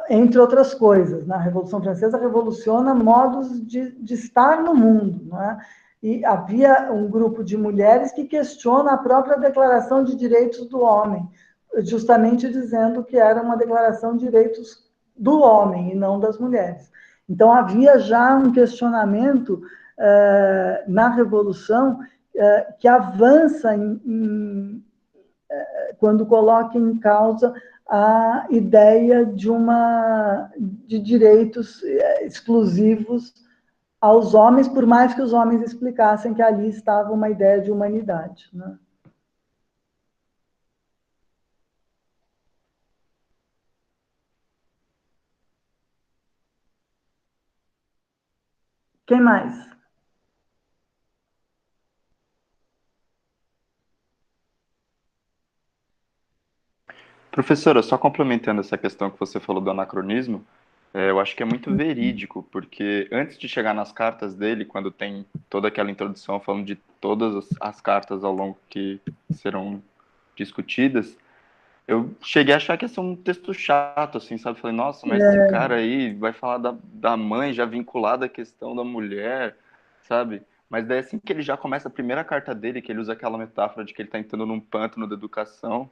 entre outras coisas, na Revolução Francesa revoluciona modos de estar no mundo, não é? E havia um grupo de mulheres que questiona a própria Declaração de Direitos do Homem, justamente dizendo que era uma declaração de direitos do homem e não das mulheres. Então, havia já um questionamento na Revolução que avança quando coloca em causa a ideia de direitos exclusivos aos homens, por mais que os homens explicassem que ali estava uma ideia de humanidade, né? Quem mais? Professora, só complementando essa questão que você falou do anacronismo, eu acho que é muito verídico, porque antes de chegar nas cartas dele, quando tem toda aquela introdução falando de todas as cartas ao longo que serão discutidas, eu cheguei a achar que ia ser um texto chato, assim, sabe? Falei, nossa, mas esse cara aí vai falar da mãe já vinculada à questão da mulher, sabe? Mas daí assim que ele já começa a primeira carta dele, que ele usa aquela metáfora de que ele tá entrando num pântano da educação,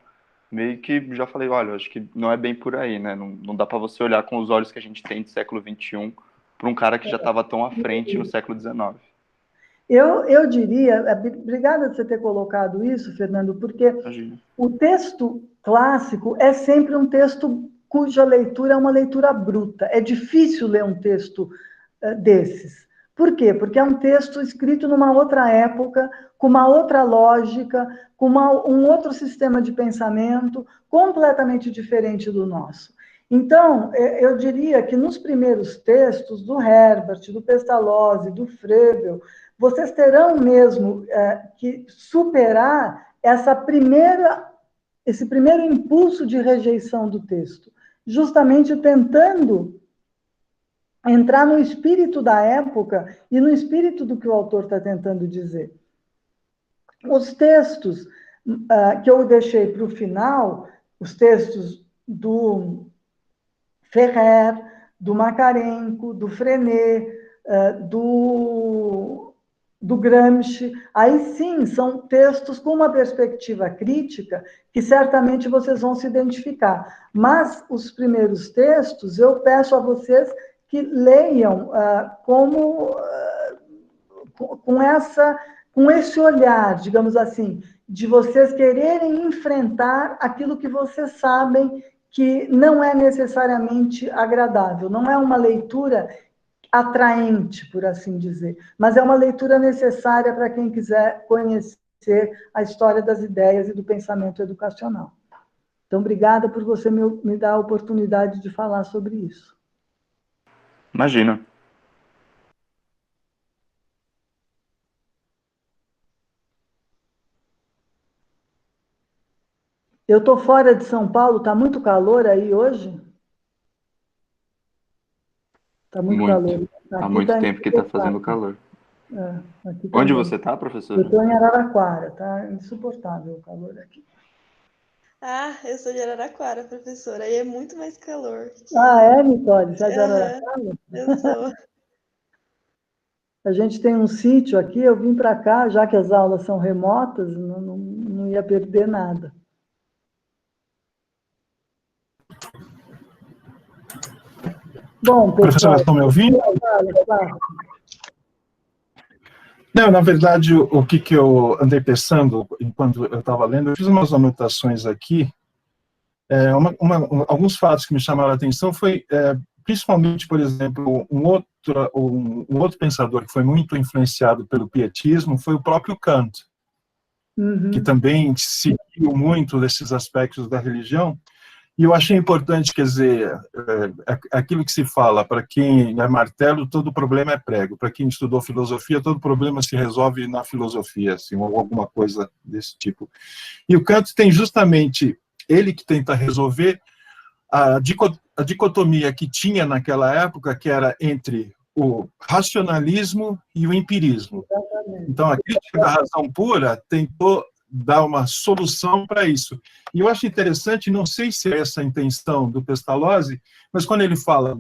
meio que já falei, olha, acho que não é bem por aí, né? Não dá para você olhar com os olhos que a gente tem do século XXI para um cara que já estava tão à frente no século XIX. Eu diria, obrigada por você ter colocado isso, Fernando, porque Imagina. O texto clássico é sempre um texto cuja leitura é uma leitura bruta. É difícil ler um texto desses. Por quê? Porque é um texto escrito numa outra época, com uma outra lógica, com um outro sistema de pensamento, completamente diferente do nosso. Então, eu diria que nos primeiros textos do Herbert, do Pestalozzi, do Froebel, vocês terão mesmo que superar esse primeiro impulso de rejeição do texto, justamente tentando entrar no espírito da época e no espírito do que o autor está tentando dizer. Os textos que eu deixei para o final, os textos do Ferrer, do Makarenko, do Frenet, do Gramsci, aí sim são textos com uma perspectiva crítica que certamente vocês vão se identificar. Mas os primeiros textos, eu peço a vocês que leiam com esse olhar, digamos assim, de vocês quererem enfrentar aquilo que vocês sabem que não é necessariamente agradável, não é uma leitura atraente, por assim dizer, mas é uma leitura necessária para quem quiser conhecer a história das ideias e do pensamento educacional. Então, obrigada por você me dar a oportunidade de falar sobre isso. Imagina. Eu estou fora de São Paulo, está muito calor aí hoje? Está muito calor. Há muito tempo que está fazendo calor. Onde você está, professora? Eu estou em Araraquara, está insuportável o calor aqui. Ah, eu sou de Araraquara, professora, aí é muito mais calor. Ah, é, Nicole? Você é de Araraquara? Eu sou. A gente tem um sítio aqui, eu vim para cá, já que as aulas são remotas, não ia perder nada. Bom, Professora, estão me ouvindo? Claro. Não, na verdade, o que eu andei pensando enquanto eu estava lendo, eu fiz umas anotações aqui. Alguns fatos que me chamaram a atenção foi, principalmente, por exemplo, um outro pensador que foi muito influenciado pelo pietismo foi o próprio Kant, que também seguiu muito desses aspectos da religião. E eu achei importante, quer dizer, aquilo que se fala, para quem é martelo, todo problema é prego. Para quem estudou filosofia, todo problema se resolve na filosofia, assim, ou alguma coisa desse tipo. E o Kant tem justamente, ele que tenta resolver a dicotomia que tinha naquela época, que era entre o racionalismo e o empirismo. Então, a crítica da razão pura tentou dar uma solução para isso. E eu acho interessante, não sei se é essa a intenção do Pestalozzi, mas quando ele fala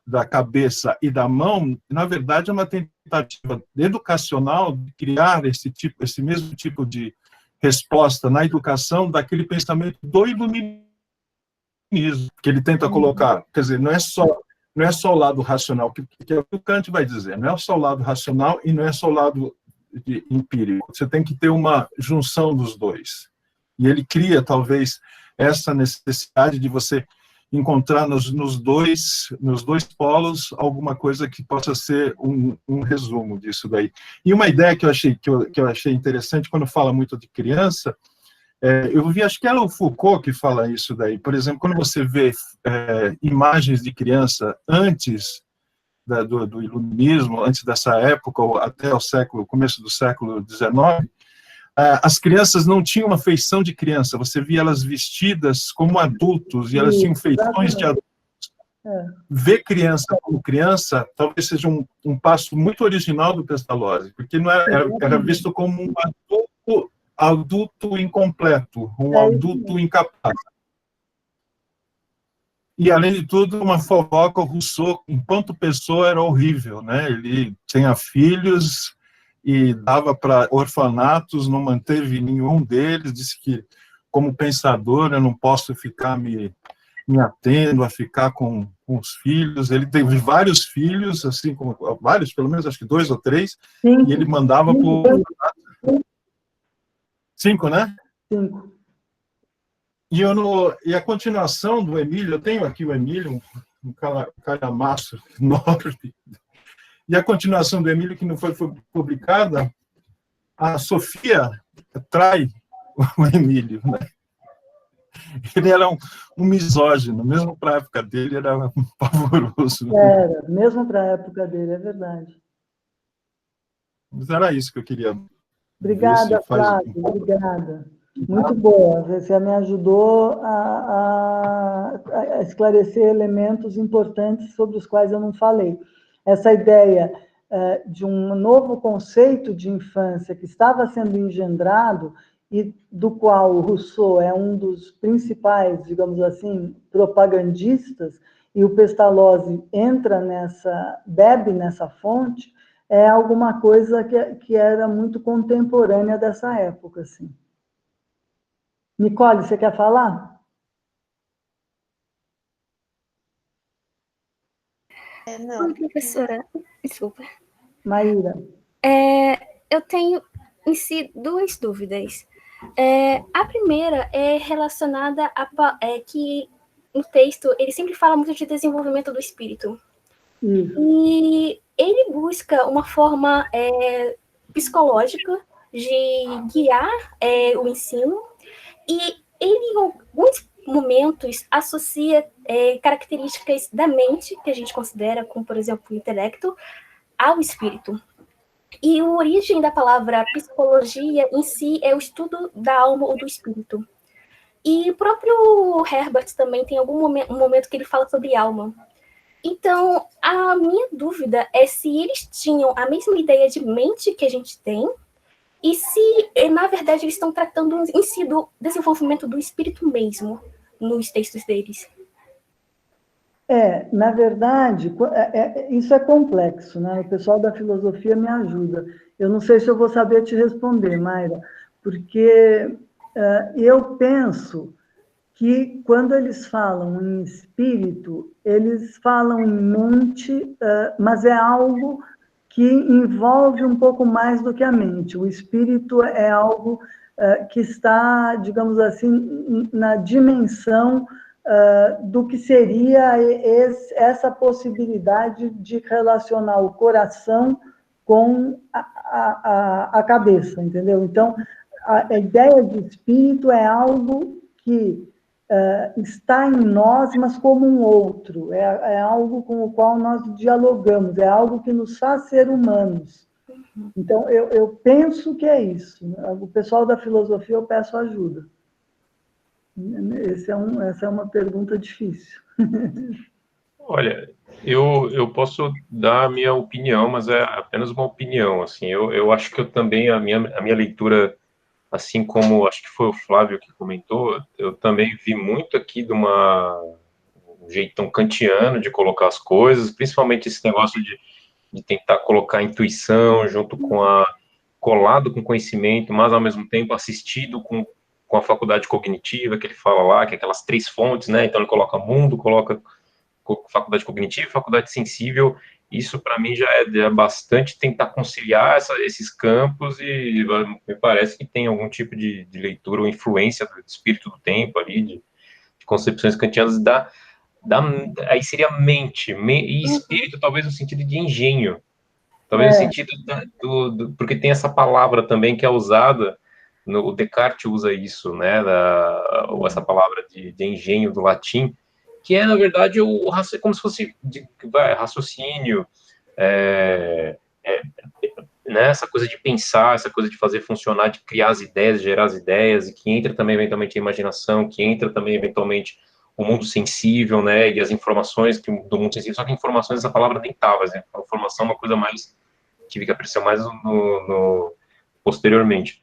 da cabeça e da mão, na verdade é uma tentativa educacional de criar esse mesmo tipo de resposta na educação daquele pensamento do iluminismo que ele tenta colocar. Quer dizer, não é só o lado racional, que é o que o Kant vai dizer, não é só o lado racional e não é só o lado empírico. Você tem que ter uma junção dos dois. E ele cria, talvez, essa necessidade de você encontrar nos dois polos alguma coisa que possa ser um resumo disso daí. E uma ideia que eu achei interessante, quando fala muito de criança, eu vi, acho que era o Foucault que fala isso daí. Por exemplo, quando você vê imagens de criança antes do iluminismo, antes dessa época, ou até o começo do século XIX, as crianças não tinham uma feição de criança, você via elas vestidas como adultos, e elas tinham feições de adultos. Ver criança como criança talvez seja um passo muito original do Pestalozzi, porque não era visto como um adulto incompleto, um adulto incapaz. E, além de tudo, uma fofoca, o Rousseau, enquanto pessoa, era horrível, né? Ele tinha filhos e dava para orfanatos, não manteve nenhum deles, disse que, como pensador, eu não posso ficar me atendo a ficar com os filhos. Ele teve vários filhos, assim, vários, pelo menos, acho que 2 ou 3, e ele mandava por... 5, né? 5. E a continuação do Emílio, eu tenho aqui o Emílio, um calhamaço enorme, e a continuação do Emílio, que não foi publicada, a Sofia trai o Emílio, né? Ele era um misógino, mesmo para a época dele, era pavoroso. Era, mesmo para a época dele, é verdade. Mas era isso que eu queria. Obrigada, Flávio, obrigada. Muito boa, você me ajudou a esclarecer elementos importantes sobre os quais eu não falei. Essa ideia de um novo conceito de infância que estava sendo engendrado e do qual o Rousseau é um dos principais, digamos assim, propagandistas, e o Pestalozzi bebe nessa fonte, é alguma coisa que era muito contemporânea dessa época, assim. Nicole, você quer falar? Não. Oi, professora. Desculpa. Maíra. Eu tenho em si 2 dúvidas. A primeira é relacionada que no texto ele sempre fala muito de desenvolvimento do espírito. E ele busca uma forma psicológica de guiar o ensino, e ele, em alguns momentos, associa características da mente, que a gente considera como, por exemplo, o intelecto, ao espírito. E a origem da palavra psicologia em si é o estudo da alma ou do espírito. E o próprio Herbert também tem um momento que ele fala sobre alma. Então, a minha dúvida é se eles tinham a mesma ideia de mente que a gente tem, e se, na verdade, eles estão tratando em si do desenvolvimento do espírito mesmo, nos textos deles. Na verdade, isso é complexo, né? O pessoal da filosofia me ajuda. Eu não sei se eu vou saber te responder, Mayra, porque eu penso que, quando eles falam em espírito, eles falam em mente, mas é algo que envolve um pouco mais do que a mente. O espírito é algo que está, digamos assim, na dimensão do que seria essa possibilidade de relacionar o coração com a cabeça, entendeu? Então, a ideia de espírito é algo que está em nós, mas como um outro, é algo com o qual nós dialogamos, é algo que nos faz ser humanos. Então, eu penso que é isso. O pessoal da filosofia, eu peço ajuda. Essa é uma pergunta difícil. Olha, eu posso dar a minha opinião, mas é apenas uma opinião, assim, eu acho que eu também, a minha leitura, assim como acho que foi o Flávio que comentou, eu também vi muito aqui de um jeitão kantiano de colocar as coisas, principalmente esse negócio de tentar colocar a intuição junto com colado com conhecimento, mas ao mesmo tempo assistido com a faculdade cognitiva, que ele fala lá, que é aquelas 3 fontes, né, então ele coloca mundo, coloca faculdade cognitiva e faculdade sensível. Isso para mim já é bastante tentar conciliar esses campos, e me parece que tem algum tipo de leitura ou influência do espírito do tempo ali, de concepções kantianas aí seria mente, e espírito talvez no sentido de engenho, talvez no sentido porque tem essa palavra também que é usada, o Descartes usa isso, né, essa palavra de engenho do latim, que é, na verdade, como se fosse raciocínio, né, essa coisa de pensar, essa coisa de fazer funcionar, de criar as ideias, gerar as ideias, e que entra também, eventualmente, a imaginação, que entra também, eventualmente, o mundo sensível, né, e as informações do mundo sensível, só que informações, essa palavra nem estava, né, a informação é uma coisa mais, tive que aparecer mais posteriormente.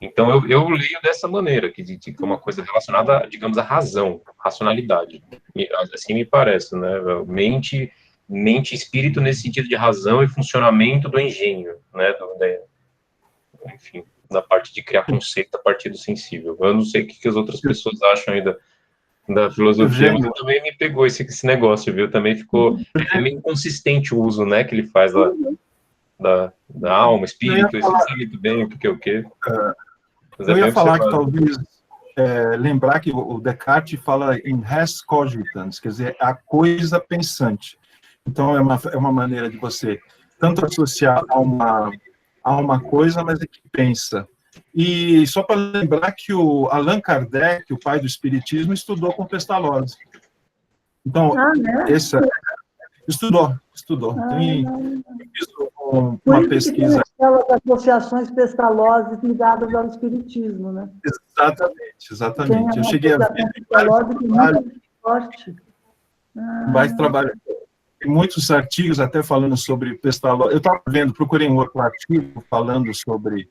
Então, eu leio dessa maneira, que é uma coisa relacionada, digamos, à razão, racionalidade. Assim me parece, né? Mente e espírito nesse sentido de razão e funcionamento do engenho, né? Enfim, na parte de criar conceito a partir do sensível. Eu não sei o que as outras pessoas acham aí da filosofia, mas também me pegou esse negócio, viu? Também ficou... É meio inconsistente o uso, né, que ele faz da alma, espírito, isso não sabe muito bem o que é o quê. Eu ia falar que talvez lembrar que o Descartes fala em res cogitans, quer dizer, a coisa pensante. Então, é uma maneira de você tanto associar a uma coisa, mas é que pensa. E só para lembrar que o Allan Kardec, o pai do espiritismo, estudou com Pestalozzi. Então, estudou. Tem uma pesquisa. Aquelas associações Pestalozzi ligadas ao espiritismo, né? Exatamente. Eu cheguei a ver mais trabalho. Tem muitos artigos até falando sobre Pestalozzi. Eu estava procurei um outro artigo falando sobre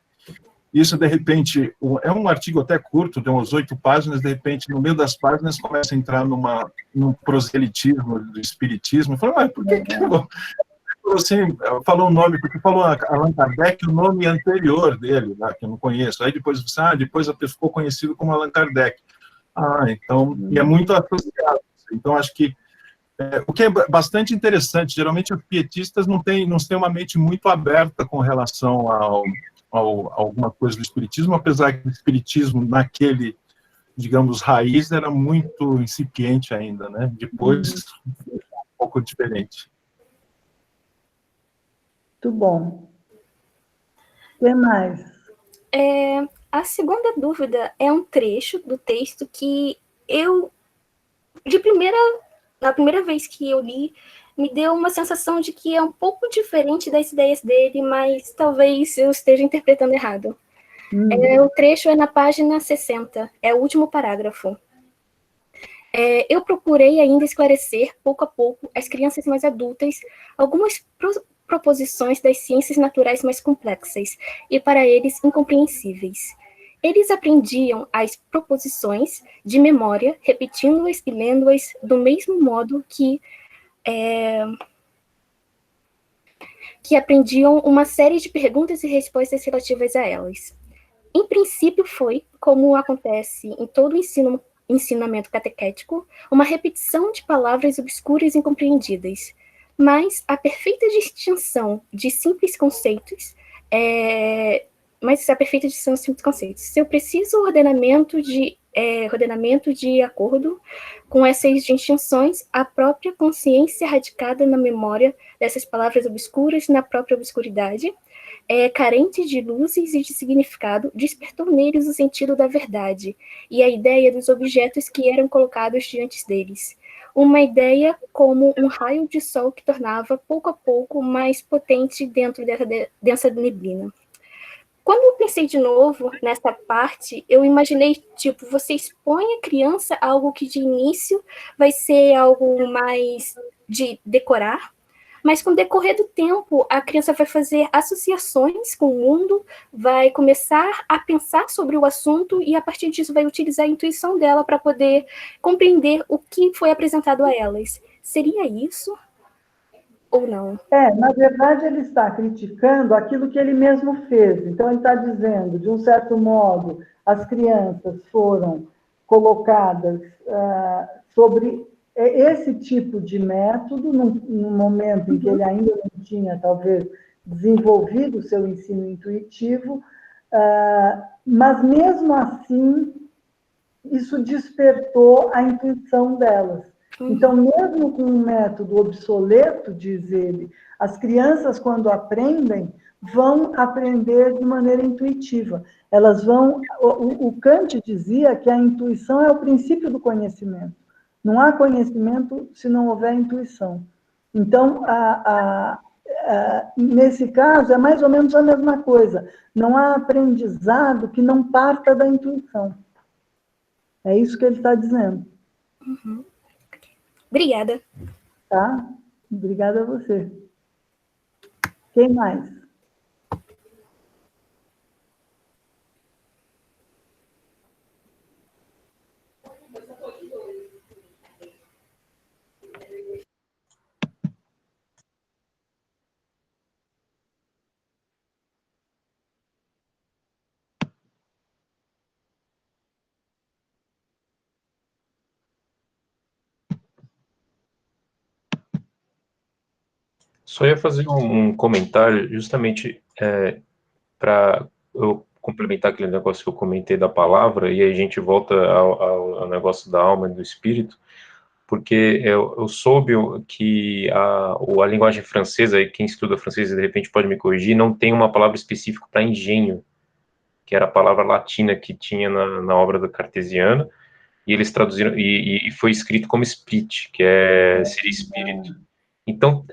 isso, de repente, é um artigo até curto, de umas 8 páginas, de repente, no meio das páginas, começa a entrar num proselitismo do espiritismo. Eu falei, mas por que assim, falou o nome, porque falou Allan Kardec, o nome anterior dele, né, que eu não conheço. Aí depois a pessoa ficou conhecido como Allan Kardec. Então, e é muito associado. Então, acho que o que é bastante interessante, geralmente os pietistas não têm uma mente muito aberta com relação a alguma coisa do espiritismo, apesar que o espiritismo naquele, digamos, raiz era muito incipiente ainda, né? Depois, um pouco diferente. Muito bom. O que mais? A segunda dúvida é um trecho do texto que na primeira vez que eu li, me deu uma sensação de que é um pouco diferente das ideias dele, mas talvez eu esteja interpretando errado. O trecho é na página 60, é o último parágrafo. Eu procurei ainda esclarecer, pouco a pouco, às crianças mais adultas, algumas proposições das ciências naturais mais complexas e para eles incompreensíveis. Eles aprendiam as proposições de memória, repetindo-as e lendo-as do mesmo modo que aprendiam uma série de perguntas e respostas relativas a elas. Em princípio foi, como acontece em todo ensino ensinamento catequético, uma repetição de palavras obscuras e incompreendidas, mas a perfeita distinção de simples conceitos, seu preciso ordenamento de acordo com essas distinções, a própria consciência radicada na memória dessas palavras obscuras, na própria obscuridade, carente de luzes e de significado, despertou neles o sentido da verdade e a ideia dos objetos que eram colocados diante deles. Uma ideia como um raio de sol que tornava pouco a pouco mais potente dentro dessa densa neblina. Quando eu pensei de novo nessa parte, eu imaginei, tipo, você expõe a criança a algo que de início vai ser algo mais de decorar, mas com o decorrer do tempo, a criança vai fazer associações com o mundo, vai começar a pensar sobre o assunto e, a partir disso, vai utilizar a intuição dela para poder compreender o que foi apresentado a elas. Seria isso? Ou não? Na verdade, ele está criticando aquilo que ele mesmo fez. Então, ele está dizendo, de um certo modo, as crianças foram colocadas sobre esse tipo de método, num momento em que ele ainda não tinha, talvez, desenvolvido o seu ensino intuitivo, mas, mesmo assim, isso despertou a intuição delas. Então, mesmo com um método obsoleto, diz ele, as crianças, quando aprendem, vão aprender de maneira intuitiva. Elas vão... O Kant dizia que a intuição é o princípio do conhecimento. Não há conhecimento se não houver intuição. Então, nesse caso, é mais ou menos a mesma coisa. Não há aprendizado que não parta da intuição. É isso que ele está dizendo. Uhum. Obrigada. Tá? Obrigada a você. Quem mais? Só ia fazer um comentário justamente para eu complementar aquele negócio que eu comentei da palavra, e aí a gente volta ao negócio da alma e do espírito, porque eu soube que a linguagem francesa, e quem estuda francês de repente pode me corrigir, não tem uma palavra específica para engenho, que era a palavra latina que tinha na obra do Cartesiano, e eles traduziram, e foi escrito como spirit, que seria espírito. Então,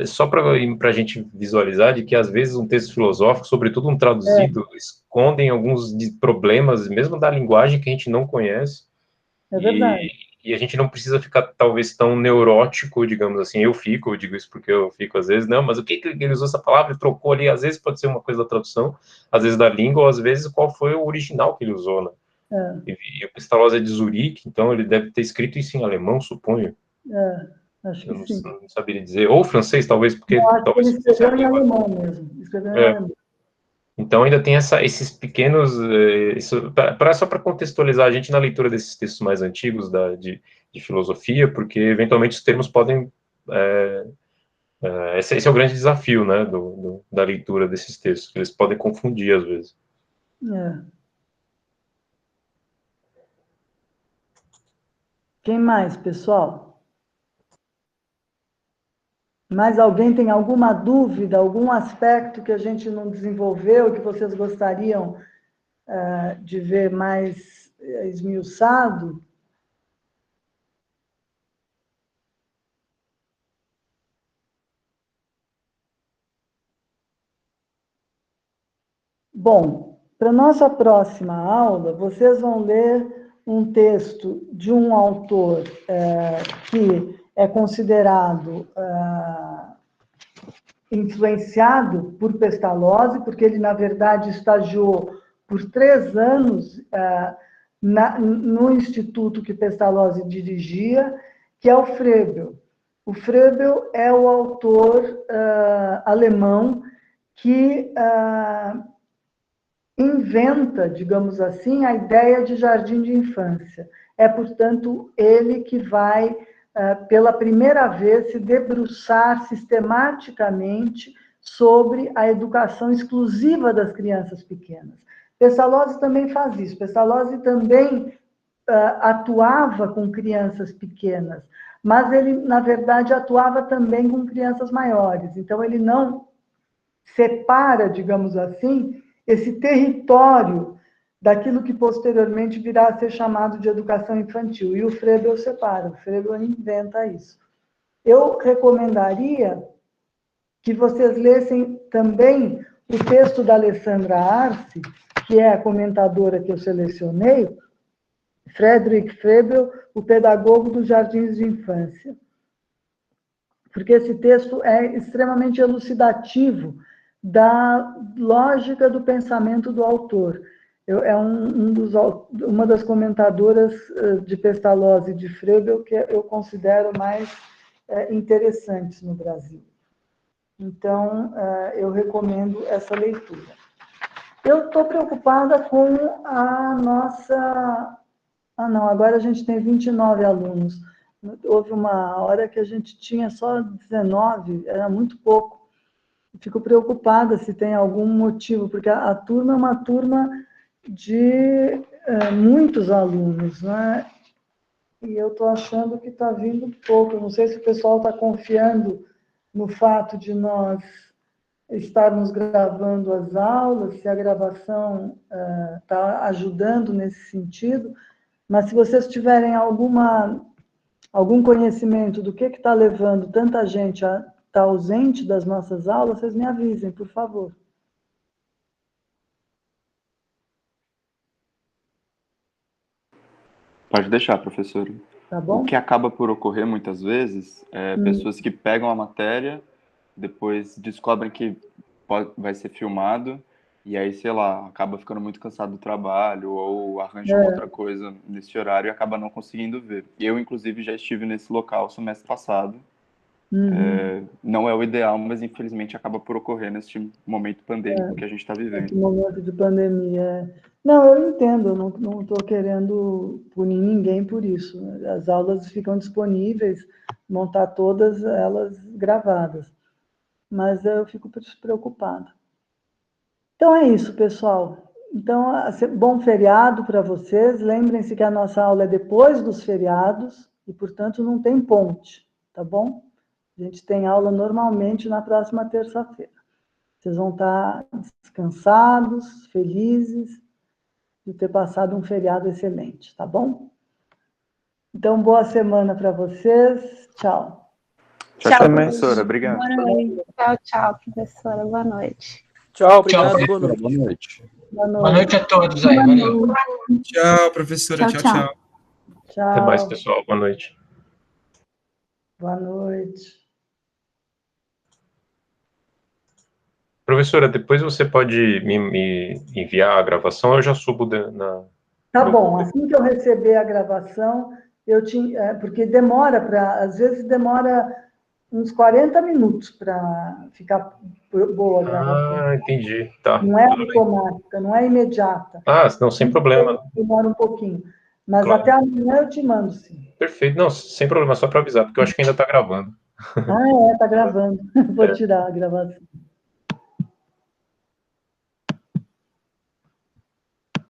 só para a gente visualizar de que, às vezes, um texto filosófico, sobretudo um traduzido, escondem alguns problemas, mesmo da linguagem que a gente não conhece. É verdade. E a gente não precisa ficar, talvez, tão neurótico, digamos assim. Eu digo isso porque eu fico, às vezes, não, mas o que ele usou essa palavra e trocou ali? Às vezes pode ser uma coisa da tradução, às vezes da língua, ou às vezes qual foi o original que ele usou, né? E o Pestalozzi é de Zurique, então ele deve ter escrito isso em alemão, suponho. Acho que eu sim. Não saberia dizer. Ou francês, talvez, porque... talvez ele escreveu em alemão mesmo. Escreveu em alemão. Então, ainda tem esses pequenos... só para contextualizar a gente na leitura desses textos mais antigos de filosofia, porque, eventualmente, os termos podem... esse é o grande desafio, né, da leitura desses textos, que eles podem confundir, às vezes. Quem mais, pessoal? Mais alguém tem alguma dúvida, algum aspecto que a gente não desenvolveu, que vocês gostariam de ver mais esmiuçado? Bom, para a nossa próxima aula, vocês vão ler um texto de um autor que é considerado influenciado por Pestalozzi, porque ele, na verdade, estagiou por 3 anos no instituto que Pestalozzi dirigia, que é o Froebel. O Froebel é o autor alemão que inventa, digamos assim, a ideia de jardim de infância. É, portanto, ele que vai, pela primeira vez, se debruçar sistematicamente sobre a educação exclusiva das crianças pequenas. Pestalozzi também faz isso. Pestalozzi também atuava com crianças pequenas, mas ele, na verdade, atuava também com crianças maiores. Então, ele não separa, digamos assim, esse território daquilo que posteriormente virá a ser chamado de educação infantil. E o Frebel separa, o Frebel inventa isso. Eu recomendaria que vocês lessem também o texto da Alessandra Arce, que é a comentadora que eu selecionei, Frederick Frebel, o pedagogo dos jardins de infância. Porque esse texto é extremamente elucidativo da lógica do pensamento do autor. É uma das comentadoras de Pestalozzi e de Frebel que eu considero mais interessantes no Brasil. Então, eu recomendo essa leitura. Eu estou preocupada com a nossa... Ah, não, agora a gente tem 29 alunos. Houve uma hora que a gente tinha só 19, era muito pouco. Fico preocupada se tem algum motivo, porque a turma é uma turma de muitos alunos, né? E eu estou achando que está vindo pouco. Não sei se o pessoal está confiando no fato de nós estarmos gravando as aulas, se a gravação está ajudando nesse sentido, mas se vocês tiverem algum conhecimento do que está levando tanta gente a estar ausente das nossas aulas, vocês me avisem, por favor. Pode deixar, professora. Tá bom? O que acaba por ocorrer muitas vezes é pessoas que pegam a matéria, depois descobrem que vai ser filmado, e aí, sei lá, acaba ficando muito cansado do trabalho, ou arranja uma outra coisa nesse horário e acaba não conseguindo ver. Eu, inclusive, já estive nesse local semestre passado. Não é o ideal, mas infelizmente acaba por ocorrer nesse momento pandêmico que a gente está vivendo. Esse momento de pandemia. Não, eu entendo, eu não estou querendo punir ninguém por isso. As aulas ficam disponíveis, vão estar todas elas gravadas. Mas eu fico preocupada. Então é isso, pessoal. Então, bom feriado para vocês. Lembrem-se que a nossa aula é depois dos feriados e, portanto, não tem ponte, tá bom? A gente tem aula normalmente na próxima terça-feira. Vocês vão estar descansados, felizes de ter passado um feriado excelente, tá bom? Então, boa semana para vocês. Tchau. Tchau, professora. Obrigado. Boa noite. Tchau, professora. Boa noite. Tchau, obrigado. Tchau, boa noite. Boa noite. Boa noite a todos aí. Valeu. Tchau, professora. Tchau. Tchau. Até mais, pessoal. Boa noite. Boa noite. Professora, depois você pode me enviar a gravação, eu já subo na... Tá bom, assim que eu receber a gravação, porque demora às vezes demora uns 40 minutos para ficar boa a gravação. Ah, entendi. Tá. Não é automática, não é imediata. Ah, não, sem problema. Demora um pouquinho. Mas Claro. até amanhã eu te mando, sim. Perfeito. Não, sem problema, só para avisar, porque eu acho que ainda está gravando. Ah, está gravando. Vou tirar a gravação.